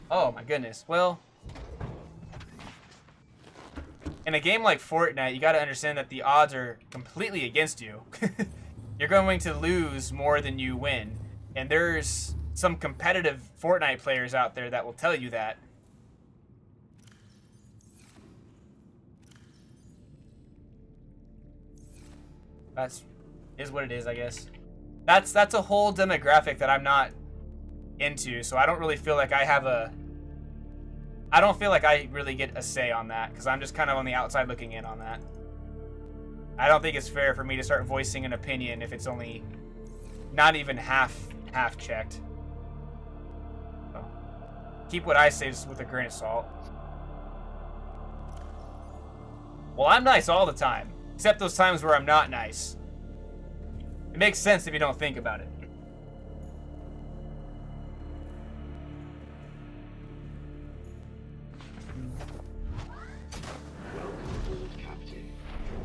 Oh my goodness. Well, in a game like Fortnite, you gotta understand that the odds are completely against you. You're going to lose more than you win. And there's some competitive Fortnite players out there that will tell you that. Is what it is, I guess. That's a whole demographic that I'm not into, so I don't really feel like I don't feel like I really get a say on that, because I'm just kind of on the outside looking in on that. I don't think it's fair for me to start voicing an opinion if it's only not even half checked. So, keep what I say with a grain of salt. Well, I'm nice all the time, except those times where I'm not nice. It makes sense if you don't think about it.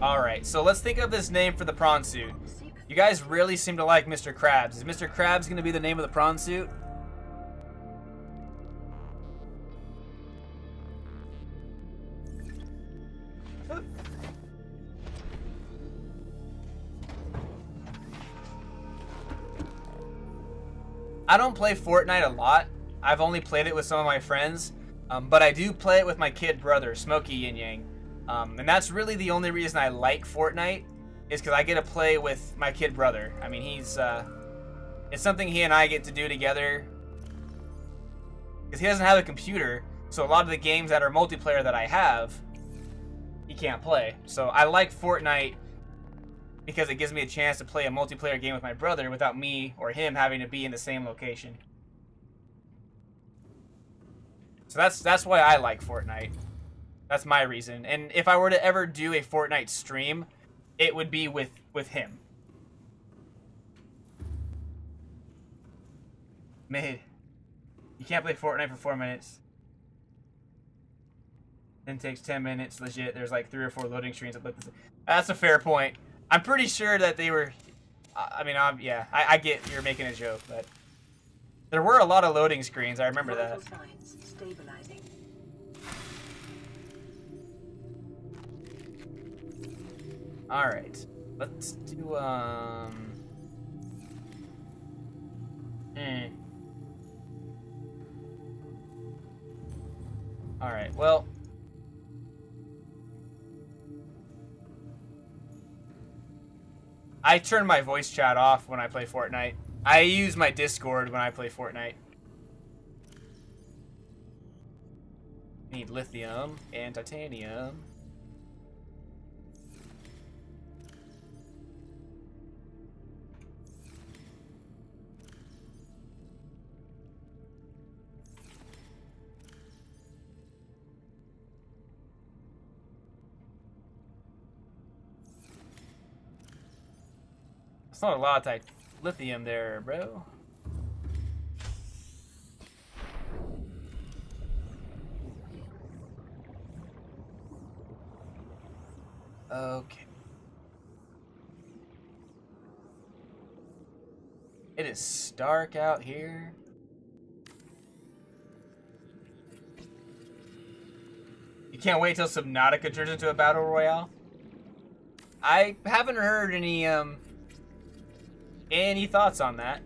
Alright, so let's think of this name for the prawn suit. You guys really seem to like Mr. Krabs. Is Mr. Krabs going to be the name of the prawn suit? I don't play Fortnite a lot. I've only played it with some of my friends. But I do play it with my kid brother, Smokey Yin Yang. And that's really the only reason I like Fortnite, is because I get to play with my kid brother. I mean, it's something he and I get to do together. Because he doesn't have a computer, so a lot of the games that are multiplayer that I have, he can't play. So I like Fortnite because it gives me a chance to play a multiplayer game with my brother without me or him having to be in the same location. So that's why I like Fortnite. That's my reason. And if I were to ever do a Fortnite stream, it would be with him. Mid. You can't play Fortnite for 4 minutes. Then takes 10 minutes, legit. There's like 3 or 4 loading screens. That's a fair point. I'm pretty sure that they were... I mean, yeah, I get you're making a joke, but... There were a lot of loading screens, I remember that. Stabilizing. Alright. Let's do, Alright, well... I turn my voice chat off when I play Fortnite. I use my Discord when I play Fortnite. Need lithium and titanium. It's not a lot of lithium there, bro. Okay. It is stark out here. You can't wait till Subnautica turns into a battle royale? I haven't heard any thoughts on that?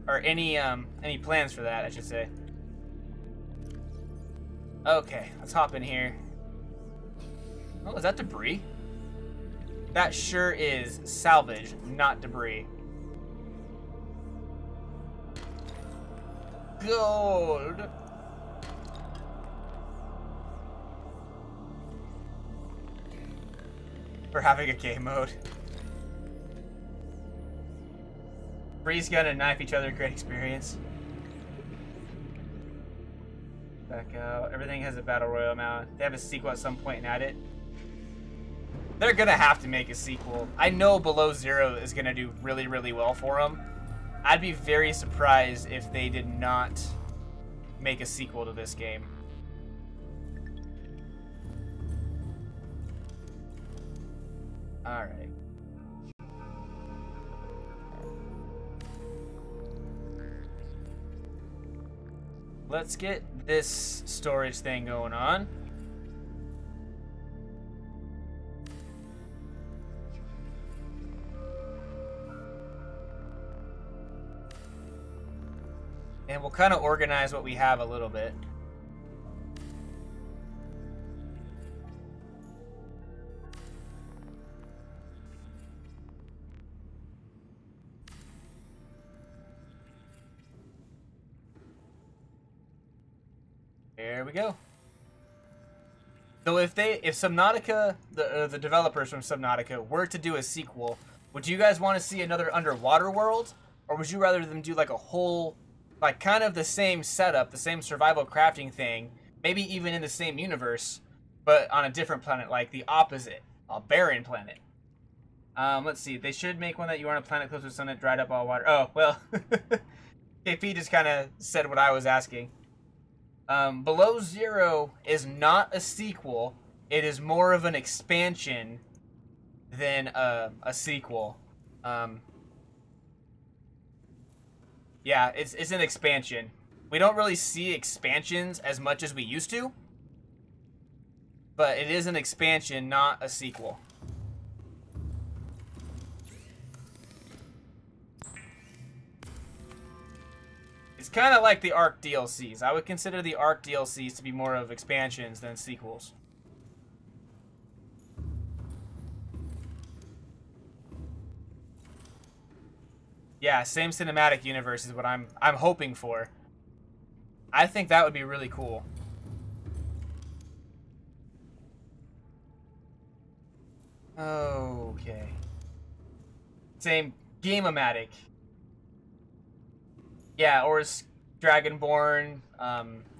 Or any plans for that, I should say. Okay, let's hop in here. Oh, is that debris? That sure is salvage, not debris. Gold! For having a game mode. Freeze gun and knife each other, great experience. Back out. Everything has a battle royale now. They have a sequel at some point and add it. They're gonna have to make a sequel. I know Below Zero is gonna do really, really well for them. I'd be very surprised if they did not make a sequel to this game. Alright. Let's get this storage thing going on. And we'll kind of organize what we have a little bit. There we go. So if Subnautica, the developers from Subnautica, were to do a sequel, would you guys want to see another underwater world? Or would you rather them do like a whole, like kind of the same setup, the same survival crafting thing, maybe even in the same universe, but on a different planet, like the opposite, a barren planet? Let's see. They should make one that you are on a planet close to the sun that dried up all water. Oh, well. KP just kind of said what I was asking. Below Zero is not a sequel. It is more of an expansion than a sequel. Yeah, it's an expansion. We don't really see expansions as much as we used to. But it is an expansion, not a sequel. kind of like the Ark DLCs. I would consider the Ark DLCs to be more of expansions than sequels. Yeah, same cinematic universe is what I'm hoping for. I think that would be really cool. Okay. Same game-o-matic. Yeah, or Dragonborn,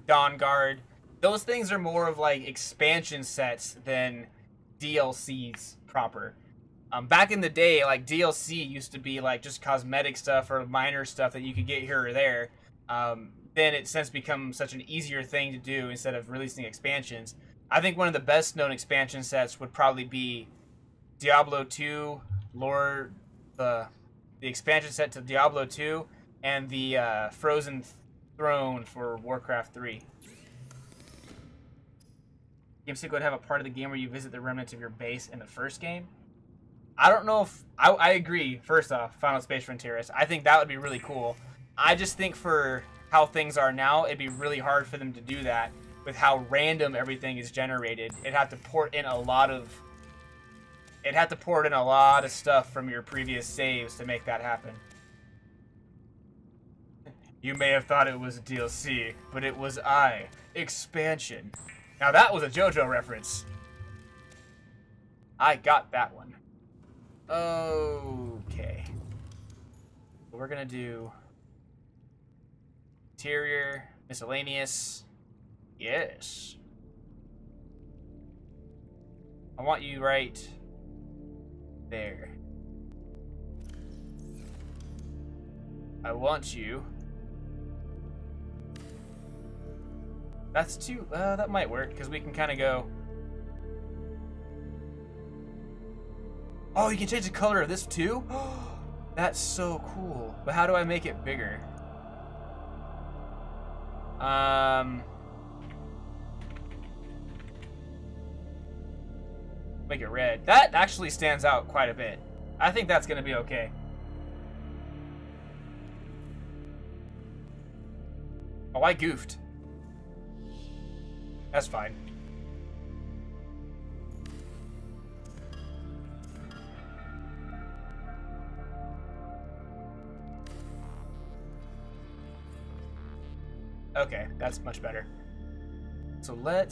Dawnguard. Those things are more of like expansion sets than DLCs proper. Back in the day, like DLC used to be like just cosmetic stuff or minor stuff that you could get here or there. Then it's since become such an easier thing to do instead of releasing expansions. I think one of the best known expansion sets would probably be Diablo 2, the expansion set to Diablo 2, and the Frozen Throne for Warcraft 3. Game Sync would have a part of the game where you visit the remnants of your base in the first game. I don't know if... I agree, first off, Final Space Frontiers. I think that would be really cool. I just think for how things are now, it'd be really hard for them to do that with how random everything is generated. It'd have to port in a lot of stuff from your previous saves to make that happen. You may have thought it was a DLC, but it was expansion. Now that was a JoJo reference. I got that one. Okay. We're gonna do interior, miscellaneous. Yes. I want you right there. I want you. That's too, that might work, because we can kind of go. Oh, you can change the color of this too? That's so cool. But how do I make it bigger? Make it red. That actually stands out quite a bit. I think that's going to be okay. Oh, I goofed. That's fine. Okay, that's much better. So we're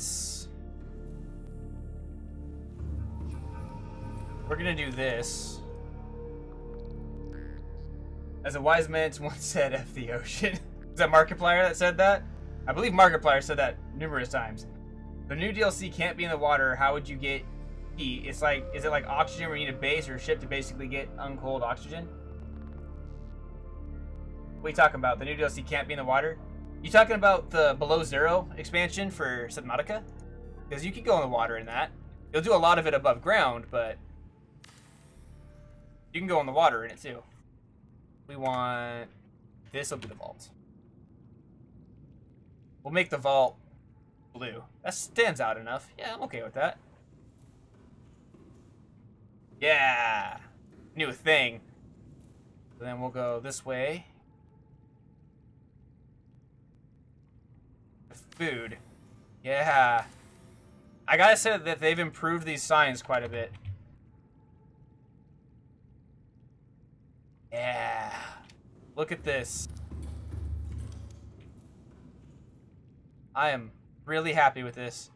gonna do this. As a wise man once said, F the ocean. Is that Markiplier that said that? I believe Markiplier said that numerous times. The new DLC can't be in the water. How would you get heat? It's like, is it like oxygen where you need a base or a ship to basically get uncooled oxygen? What are you talking about? The new DLC can't be in the water? You talking about the Below Zero expansion for Subnautica? Because you can go in the water in that. You'll do a lot of it above ground, but you can go in the water in it too. We want... This will be the vault. We'll make the vault blue. That stands out enough. Yeah, I'm okay with that. Yeah! New thing. So then we'll go this way. Food. Yeah. I gotta say that they've improved these signs quite a bit. Yeah. Look at this. I am really happy with this.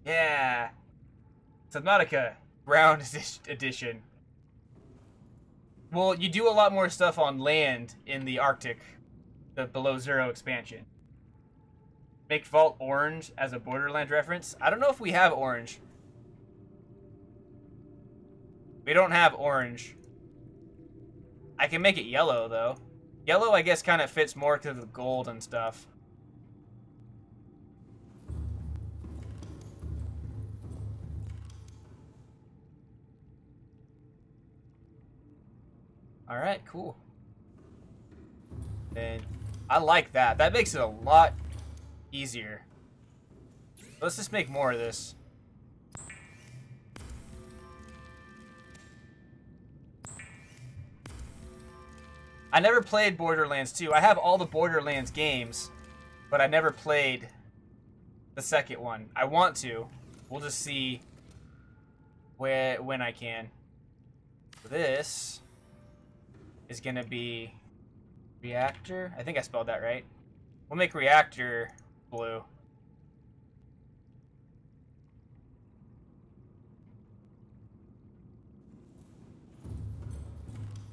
Yeah. Subnautica Ground Edition. Well, you do a lot more stuff on land in the Arctic, the Below Zero expansion. Make Vault orange as a Borderlands reference. I don't know if we have orange. We don't have orange. I can make it yellow, though. Yellow, I guess, kind of fits more because of the gold and stuff. Alright, cool. And I like that. That makes it a lot easier. Let's just make more of this. I never played Borderlands 2. I have all the Borderlands games, but I never played the second one. I want to. We'll just see when I can. This is gonna be reactor. I think I spelled that right. We'll make reactor blue.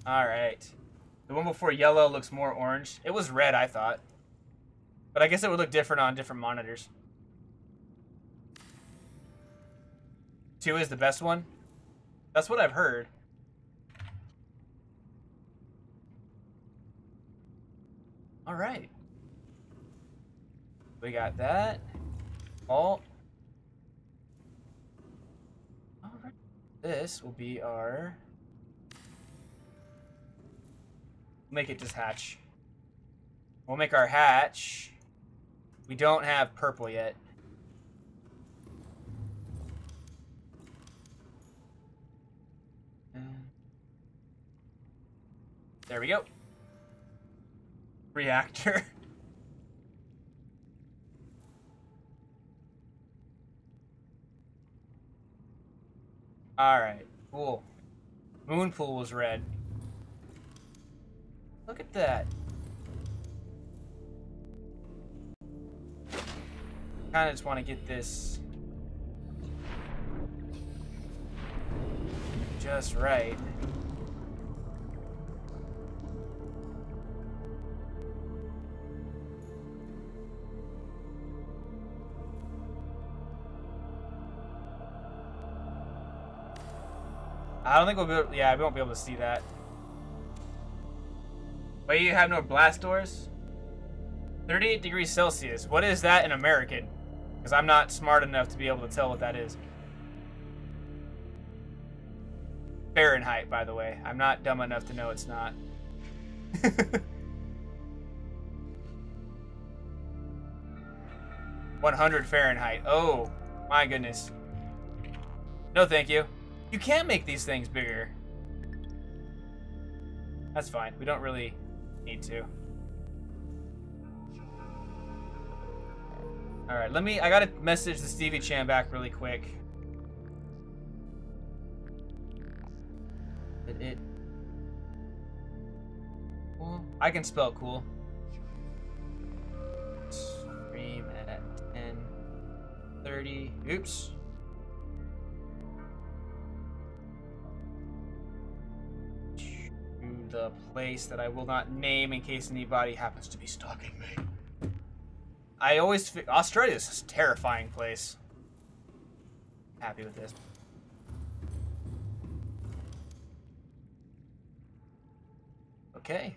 Alright. The one before yellow looks more orange. It was red, I thought. But I guess it would look different on different monitors. 2 is the best one? That's what I've heard. Alright. We got that. Alt. Alright. This will be our... Make it just hatch. We'll make our hatch. We don't have purple yet. There we go. Reactor. Alright, cool. Moon pool was red. Look at that. Kinda just want to get this just right. I don't think we'll be able, yeah, we won't be able to see that. Wait, you have no blast doors? 38 degrees Celsius. What is that in American? Because I'm not smart enough to be able to tell what that is. Fahrenheit, by the way. I'm not dumb enough to know it's not. 100 Fahrenheit. Oh, my goodness. No, thank you. You can make these things bigger. That's fine. We don't really need to. Alright, I gotta message the Stevie Chan back really quick. Cool. I can spell cool. Stream at 10:30. Oops. The place that I will not name in case anybody happens to be stalking me. Australia's a terrifying place. Happy with this. Okay.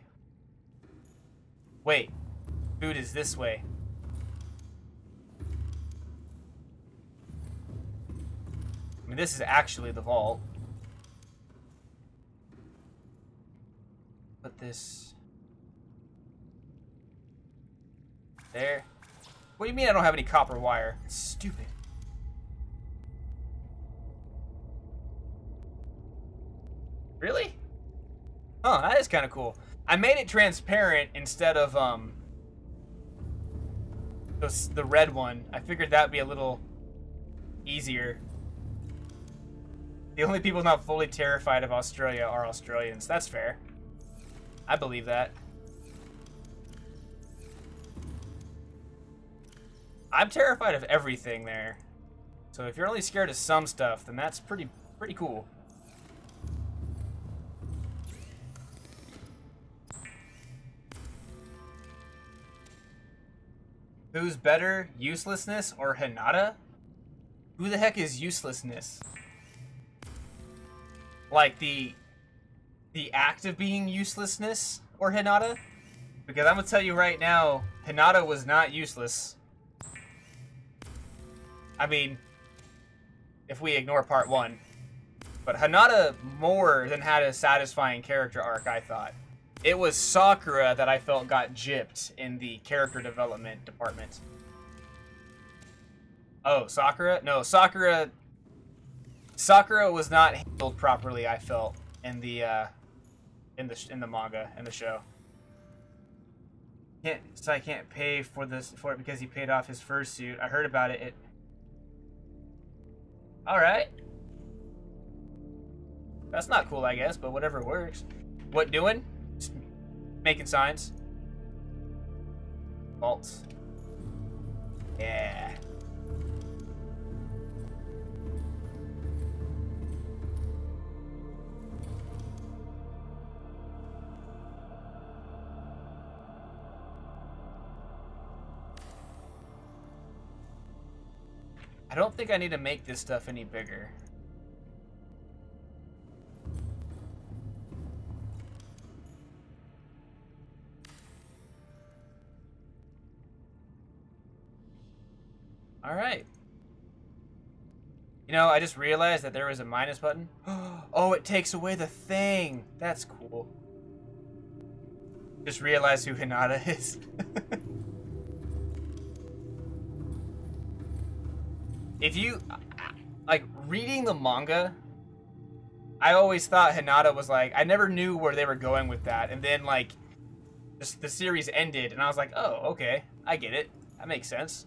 Wait. Food is this way. I mean, this is actually the vault. Put this there. What do you mean I don't have any copper wire? It's stupid. Really? Oh, that is kind of cool. I made it transparent instead of the red one. I figured that'd be a little easier. The only people not fully terrified of Australia are Australians. That's fair. I believe that. I'm terrified of everything there. So if you're only scared of some stuff, then that's pretty cool. Who's better, uselessness or Hinata? Who the heck is uselessness? Like the act of being uselessness or Hinata? Because I'm gonna tell you right now, Hinata was not useless. I mean, if we ignore part 1. But Hinata more than had a satisfying character arc, I thought. It was Sakura that I felt got gypped in the character development department. Oh, Sakura? No, Sakura was not handled properly, I felt, in the in the manga in the show. I can't pay for it because he paid off his fursuit. I heard about it. All right. That's not cool, I guess, but whatever works. What doing? Just making signs. Vaults. Yeah. I don't think I need to make this stuff any bigger. All right. You know, I just realized that there was a minus button. Oh, it takes away the thing. That's cool. Just realized who Hinata is. If you, like, reading the manga, I always thought Hinata was like, I never knew where they were going with that. And then, like, the series ended, and I was like, oh, okay, I get it. That makes sense.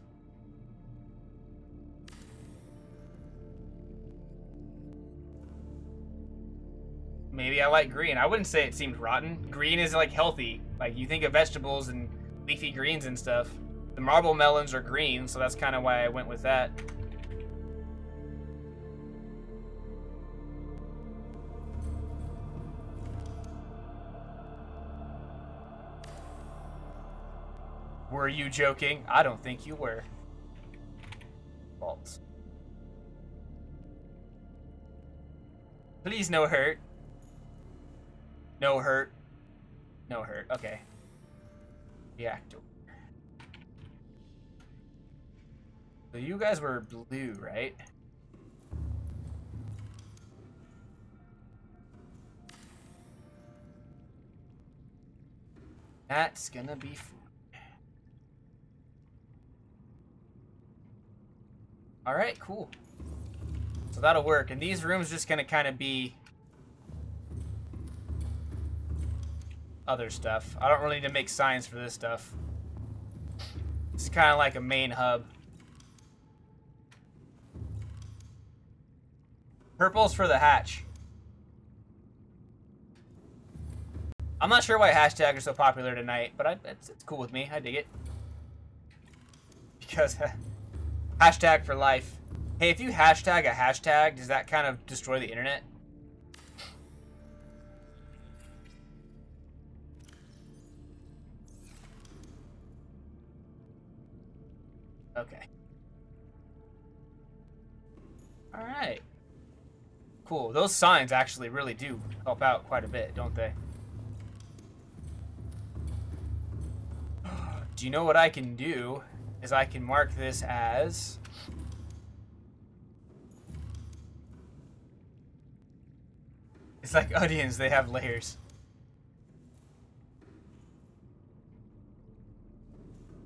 Maybe I like green. I wouldn't say it seemed rotten. Green is, like, healthy. Like, you think of vegetables and leafy greens and stuff. The marble melons are green, so that's kind of why I went with that. Were you joking? I don't think you were. Vaults. Please, no hurt. No hurt. No hurt. Okay. Reactor. So you guys were blue, right? That's gonna be fun. Alright, cool. So that'll work. And these rooms just gonna kind of be other stuff. I don't really need to make signs for this stuff. It's kind of like a main hub. Purple's for the hatch. I'm not sure why hashtags are so popular tonight, but it's cool with me. I dig it. Because hashtag for life. Hey, if you hashtag a hashtag, does that kind of destroy the internet? Okay. Alright. Cool. Those signs actually really do help out quite a bit, don't they? Do you know what I can do? Is I can mark this as... It's like onions, they have layers.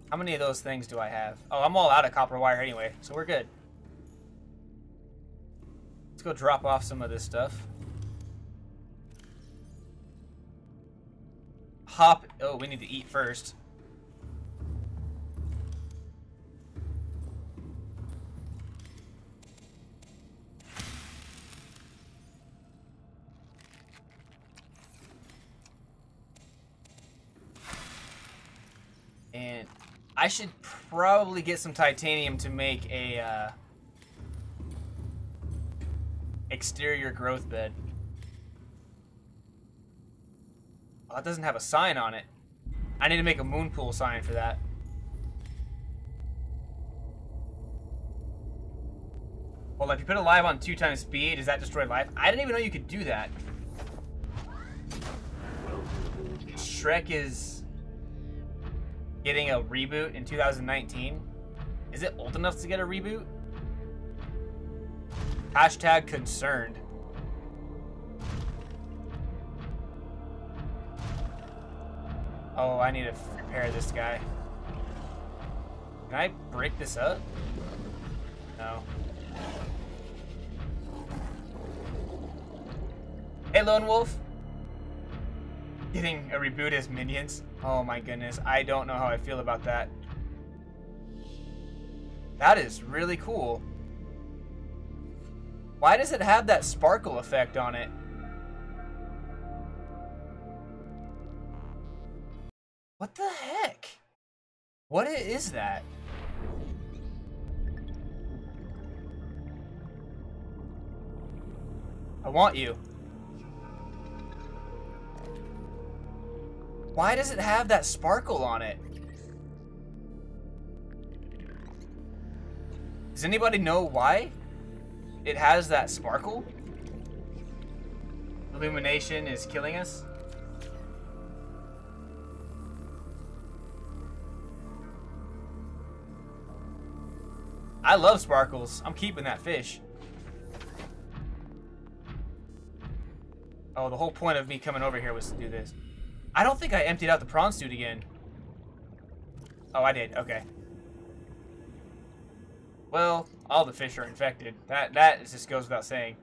How many of those things do I have? Oh, I'm all out of copper wire anyway, so we're good. Let's go drop off some of this stuff. Hop. Oh, we need to eat first. And I should probably get some titanium to make a exterior growth bed. Oh, that doesn't have a sign on it. I need to make a moon pool sign for that. Well, if you put it live on 2 times speed, does that destroy life? I didn't even know you could do that. Shrek is getting a reboot in 2019. Is it old enough to get a reboot? Hashtag concerned. Oh, I need to repair this guy. Can I break this up? No. Hey, Lone Wolf. Getting a reboot as Minions. Oh my goodness. I don't know how I feel about that. That is really cool. Why does it have that sparkle effect on it? What the heck? What is that? I want you. Why does it have that sparkle on it? Does anybody know why it has that sparkle? Illumination is killing us. I love sparkles. I'm keeping that fish. Oh, the whole point of me coming over here was to do this. I don't think I emptied out the prawn suit again. Oh, I did. Okay. Well, all the fish are infected. That just goes without saying.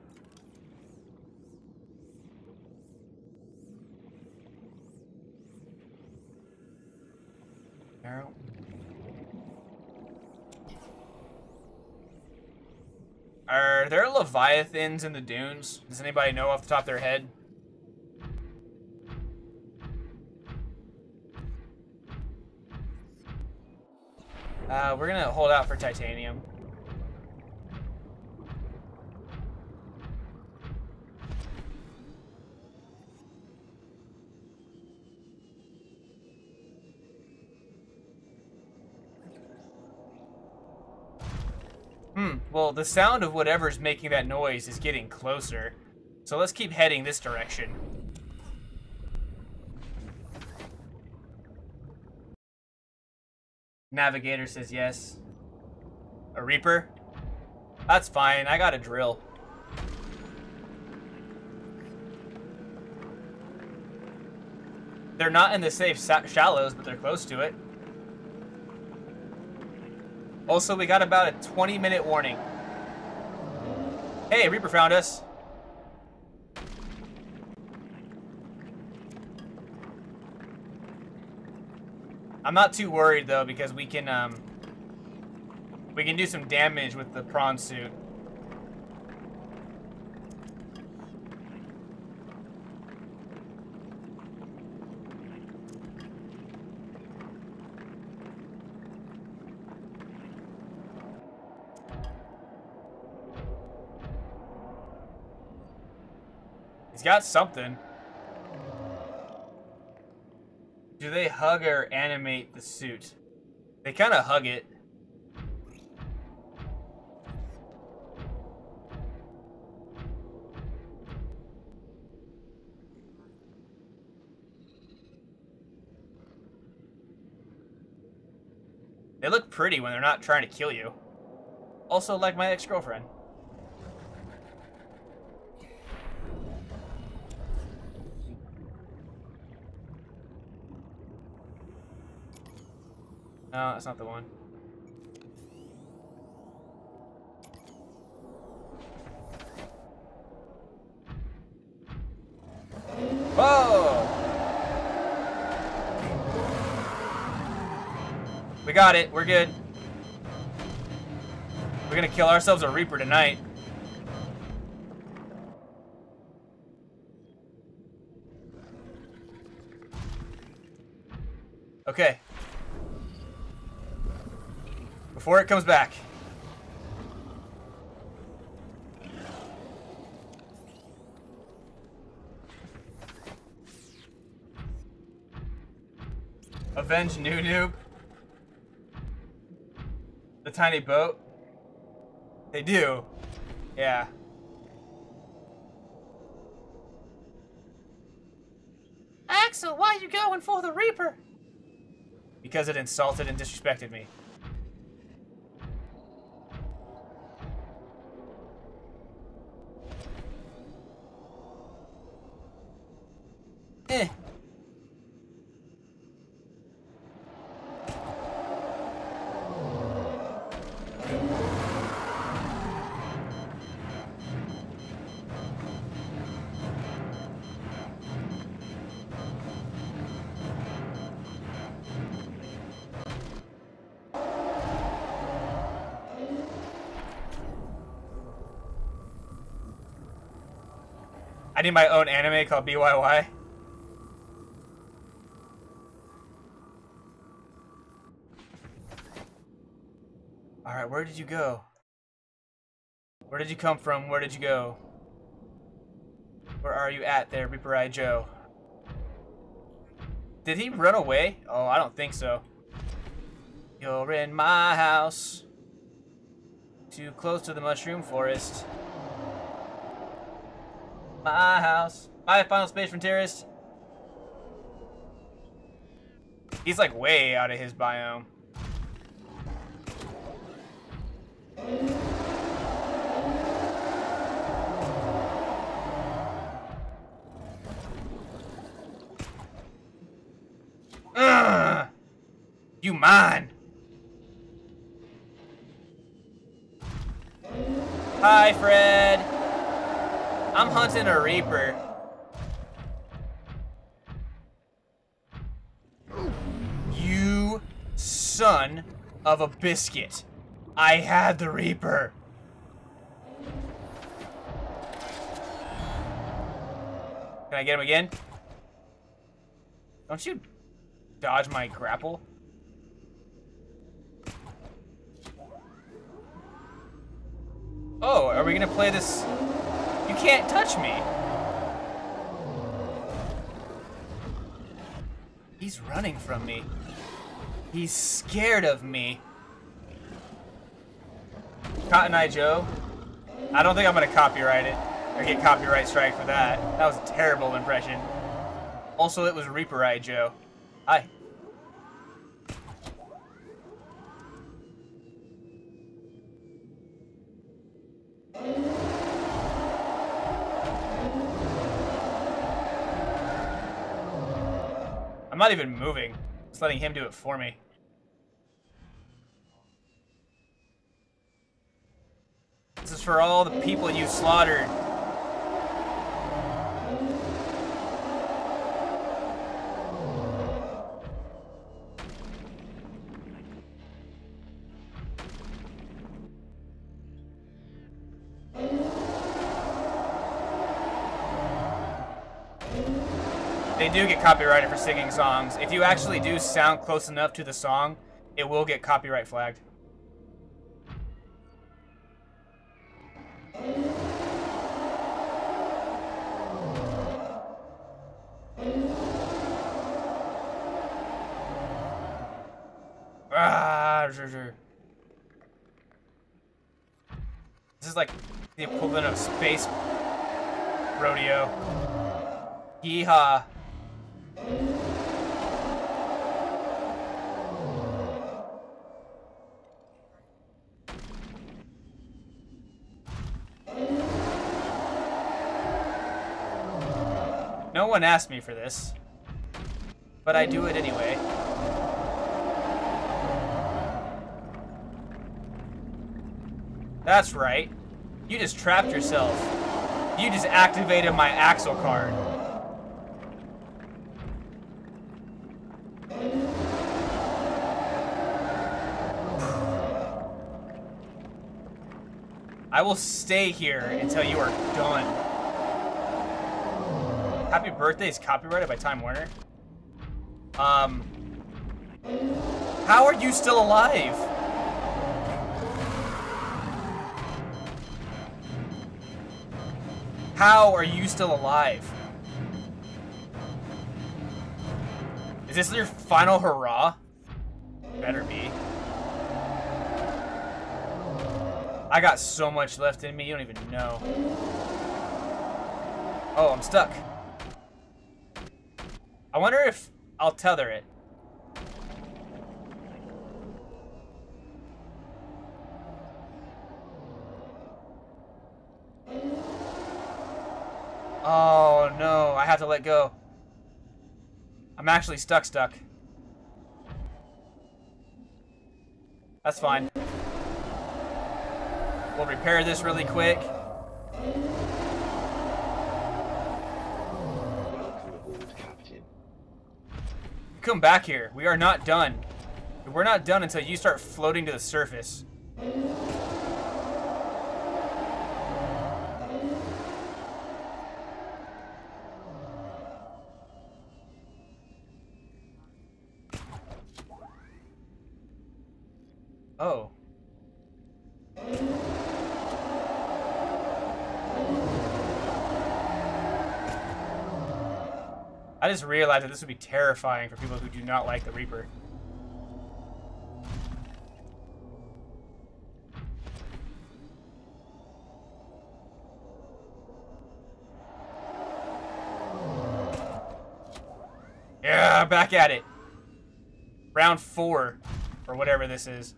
Arrow. Are there leviathans in the dunes? Does anybody know off the top of their head? We're gonna hold out for titanium. Well, the sound of whatever's making that noise is getting closer. So let's keep heading this direction. Navigator says yes. A Reaper? That's fine, I got a drill. They're not in the safe shallows, but they're close to it. Also, we got about a 20-minute warning. Hey, Reaper found us. I'm not too worried though, because we can do some damage with the prawn suit. He's got something. Do they hug or animate the suit? They kind of hug it. They look pretty when they're not trying to kill you. Also, like my ex-girlfriend. No, that's not the one. Whoa! We got it. We're good. We're gonna kill ourselves a Reaper tonight. Okay. Before it comes back. Avenge Noob. The tiny boat. They do. Yeah. Axel, why are you going for the Reaper? Because it insulted and disrespected me. Eh. need my own anime called BYY. Alright, where did you go? Where did you come from? Where did you go? Where are you at there, Reaper Eye Joe? Did he run away? Oh, I don't think so. You're in my house. Too close to the mushroom forest. My house. My final space frontierist. He's like way out of his biome. Ugh! You mine. Hi, Fred. I'm hunting a Reaper. You son of a biscuit. I had the Reaper. Can I get him again? Don't you dodge my grapple? Oh, are we gonna play this? You can't touch me. He's running from me. He's scared of me. Cotton Eye Joe. I don't think I'm gonna copyright it or get copyright strike for that. That was a terrible impression. Also, it was Reaper Eye Joe. Hi. I'm not even moving. Just letting him do it for me. This is for all the people you slaughtered. They do get copyrighted for singing songs. If you actually do sound close enough to the song, it will get copyright flagged. This is like the equivalent of space rodeo. Yeehaw. No one asked me for this, but I do it anyway. That's right. You just trapped yourself. You just activated my Axle card. I will stay here until you are done. Happy Birthday is copyrighted by Time Warner. How are you still alive? How are you still alive? Is this your final hurrah? Better be. I got so much left in me, you don't even know. Oh, I'm stuck. I wonder if I'll tether it. Oh no, I have to let go. I'm actually stuck. That's fine. We'll repair this really quick. Welcome aboard, Captain. Come back here. We are not done. We're not done until you start floating to the surface. Oh. I just realized that this would be terrifying for people who do not like the Reaper. Yeah, back at it. Round 4, or whatever this is.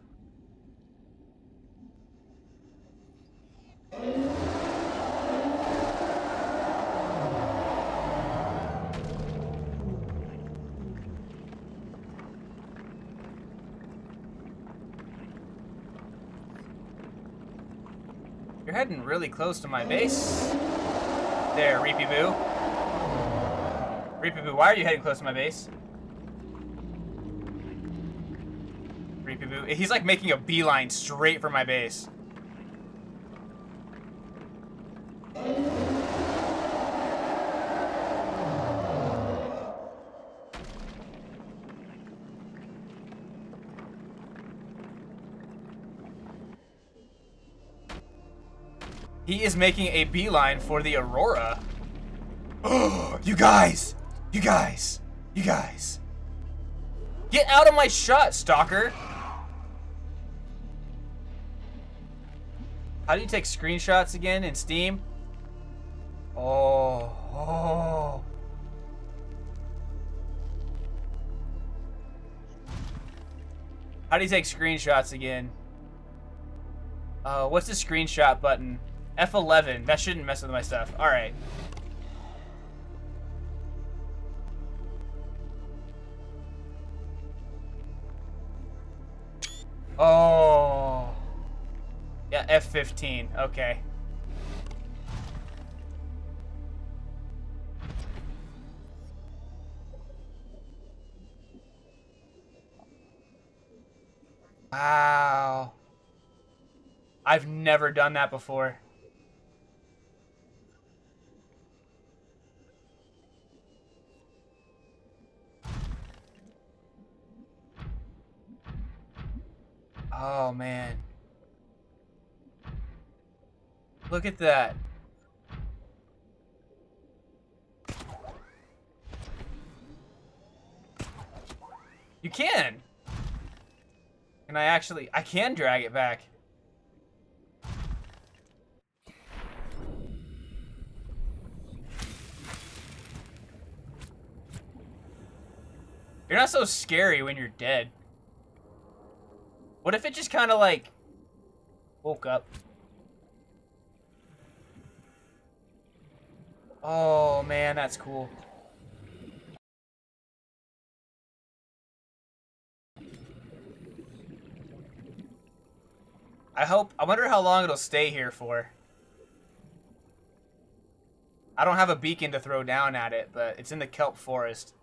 You're heading really close to my base. There, Reapy Boo. Reapy Boo, why are you heading close to my base? Reapy Boo. He's like making a beeline straight for my base. He is making a beeline for the Aurora. Oh, you guys! You guys! You guys! Get out of my shot, stalker! How do you take screenshots again in Steam? Oh. How do you take screenshots again? What's the screenshot button? F11. That shouldn't mess with my stuff. Alright. Oh. Yeah, F15. Okay. Wow. I've never done that before. Oh, man. Look at that. You can. Can I actually... I can drag it back. You're not so scary when you're dead. What if it just kind of like woke up? Oh man, that's cool. I wonder how long it'll stay here for. I don't have a beacon to throw down at it, but it's in the kelp forest.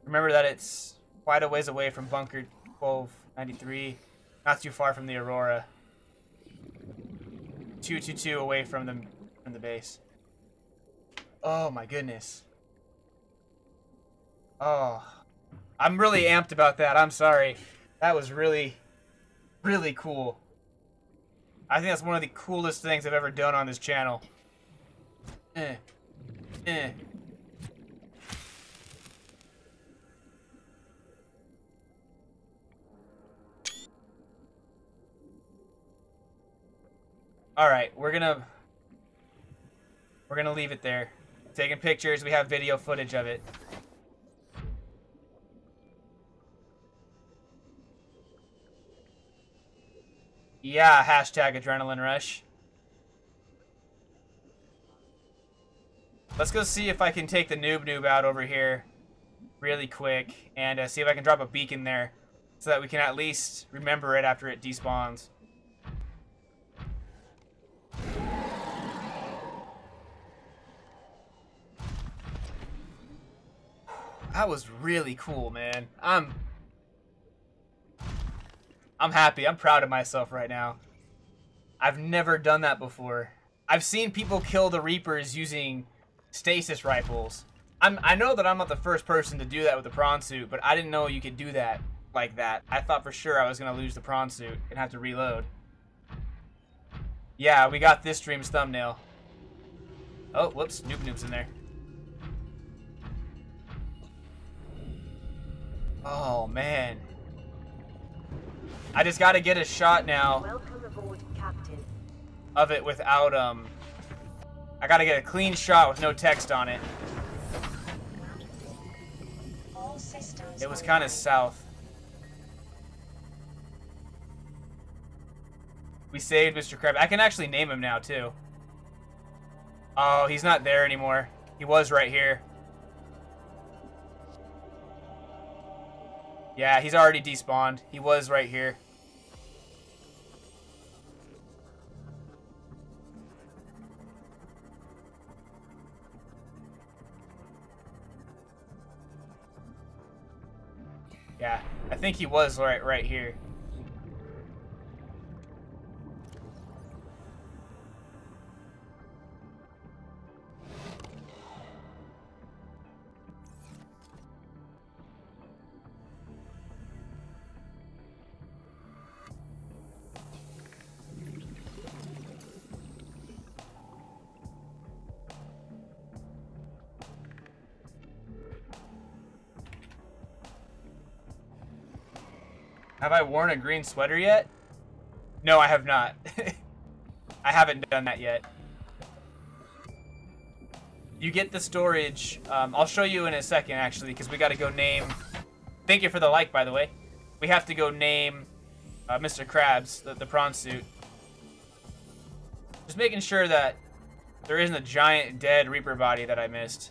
Remember that it's quite a ways away from bunker 1293, not too far from the Aurora. 222 away from the base. Oh my goodness. Oh, I'm really amped about that. I'm sorry. That was really, really cool. I think that's one of the coolest things I've ever done on this channel. Alright, we're gonna leave it there. Taking pictures, we have video footage of it. Yeah, hashtag adrenaline rush. Let's go see if I can take the noob out over here really quick and see if I can drop a beacon there so that we can at least remember it after it despawns. That was really cool, man. I'm happy. I'm proud of myself right now. I've never done that before. I've seen people kill the Reapers using stasis rifles. I know that I'm not the first person to do that with the prawn suit, but I didn't know you could do that like that. I thought for sure I was going to lose the prawn suit and have to reload. Yeah, we got this stream's thumbnail. Oh, whoops. Noob's in there. Oh, man. I just got to get a shot now. Welcome aboard, Captain. Of it without, I got to get a clean shot with no text on it. All systems It was kind of south. We saved Mr. Krabs. I can actually name him now, too. Oh, he's not there anymore. He was right here. Yeah, he's already despawned. He was right here. Yeah, I think he was right here. Have I worn a green sweater yet? No, I have not. I haven't done that yet. You get the storage. I'll show you in a second, actually, because we got to go name... Thank you for the like, by the way. We have to go name Mr. Krabs, the prawn suit. Just making sure that there isn't a giant dead Reaper body that I missed.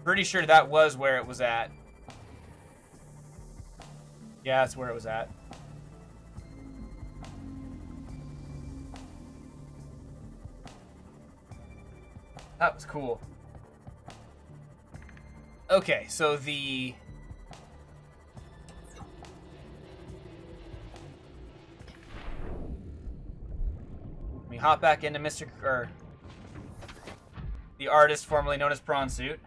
Pretty sure that was where it was at. Yeah, that's where it was at. That was cool. Okay, so the... Let me hop back into the artist formerly known as Prawn Suit.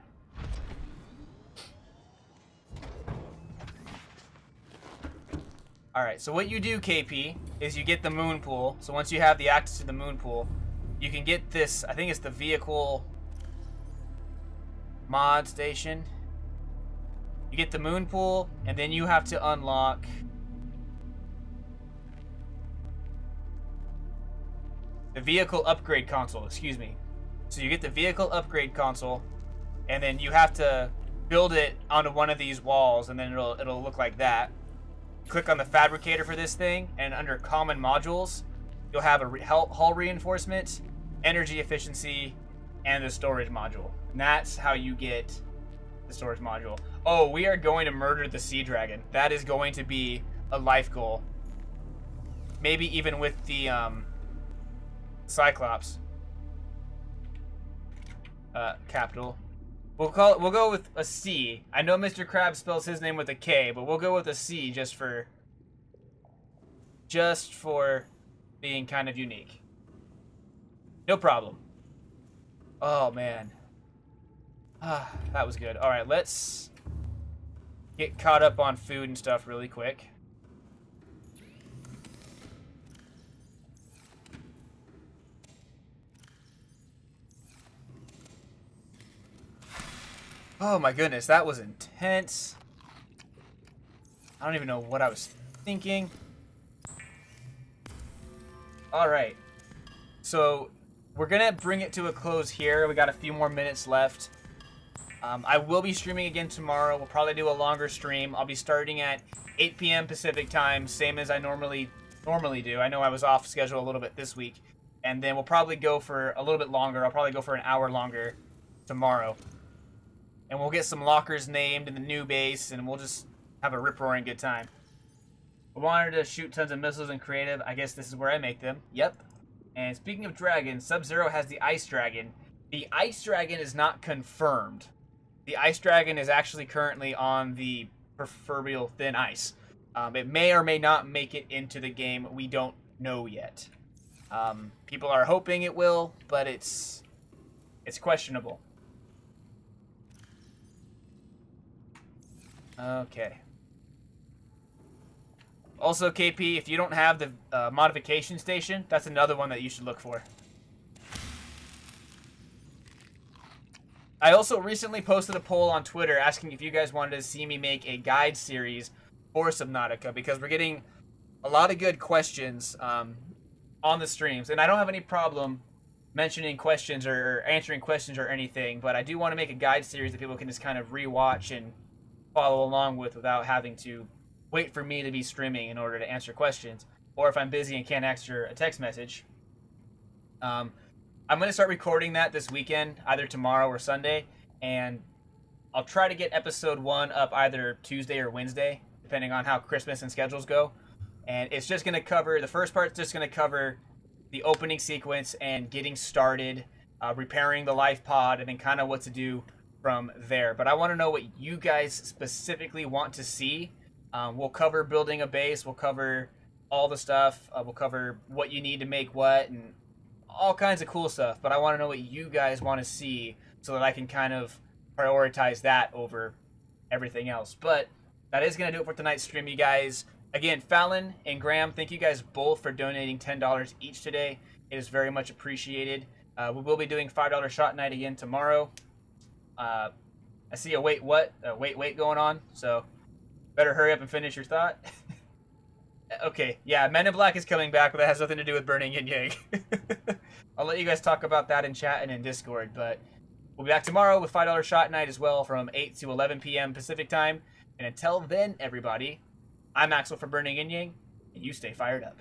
Alright, so what you do, KP, is you get the moon pool. So once you have the access to the moon pool, you can get this, I think it's the vehicle mod station. You get the moon pool, and then you have to unlock the vehicle upgrade console, excuse me. So you get the vehicle upgrade console, and then you have to build it onto one of these walls, and then it'll look like that. Click on the fabricator for this thing, and under common modules, you'll have a hull reinforcement, energy efficiency, and the storage module. And that's how you get the storage module. Oh, we are going to murder the sea dragon. That is going to be a life goal. Maybe even with the Cyclops capital. We'll go with a C. I know Mr. Krabs spells his name with a K, but we'll go with a C just for being kind of unique. No problem. Oh man. That was good. All right, let's get caught up on food and stuff really quick. Oh my goodness, that was intense. I don't even know what I was thinking. Alright. So, we're gonna bring it to a close here. We got a few more minutes left. I will be streaming again tomorrow. We'll probably do a longer stream. I'll be starting at 8 p.m. Pacific time, same as I normally do. I know I was off schedule a little bit this week. And then we'll probably go for a little bit longer. I'll probably go for an hour longer tomorrow. And we'll get some lockers named in the new base, and we'll just have a rip-roaring good time. We wanted to shoot tons of missiles in creative. I guess this is where I make them. Yep. And speaking of dragons, Sub-Zero has the Ice Dragon. The Ice Dragon is not confirmed. The Ice Dragon is actually currently on the proverbial thin ice. It may or may not make it into the game. We don't know yet. People are hoping it will, but it's questionable. Okay. Also, KP, if you don't have the modification station, that's another one that you should look for. I also recently posted a poll on Twitter asking if you guys wanted to see me make a guide series for Subnautica, because we're getting a lot of good questions on the streams, and I don't have any problem mentioning questions or answering questions or anything, but I do want to make a guide series that people can just kind of rewatch and follow along with without having to wait for me to be streaming in order to answer questions, or if I'm busy and can't answer a text message. I'm going to start recording that this weekend, either tomorrow or Sunday, and I'll try to get episode 1 up either Tuesday or Wednesday, depending on how Christmas and schedules go. And it's just going to cover, the first part's just going to cover the opening sequence and getting started, repairing the life pod, and then kind of what to do from there. But I want to know what you guys specifically want to see. We'll cover building a base, we'll cover all the stuff, we'll cover what you need to make what, and all kinds of cool stuff. But I want to know what you guys want to see so that I can kind of prioritize that over everything else. But that is going to do it for tonight's stream, you guys. Again, Fallon and Graham, thank you guys both for donating $10 each today. It is very much appreciated. We will be doing $5 shot night again tomorrow. I see a wait going on, so better hurry up and finish your thought. Okay, yeah, Men in Black is coming back, but that has nothing to do with Burning Yin Yang. I'll let you guys talk about that in chat and in Discord, but we'll be back tomorrow with $5 shot night as well from 8 to 11 p.m. Pacific time. And until then, everybody, I'm Axel for Burning Yin Yang, and you stay fired up.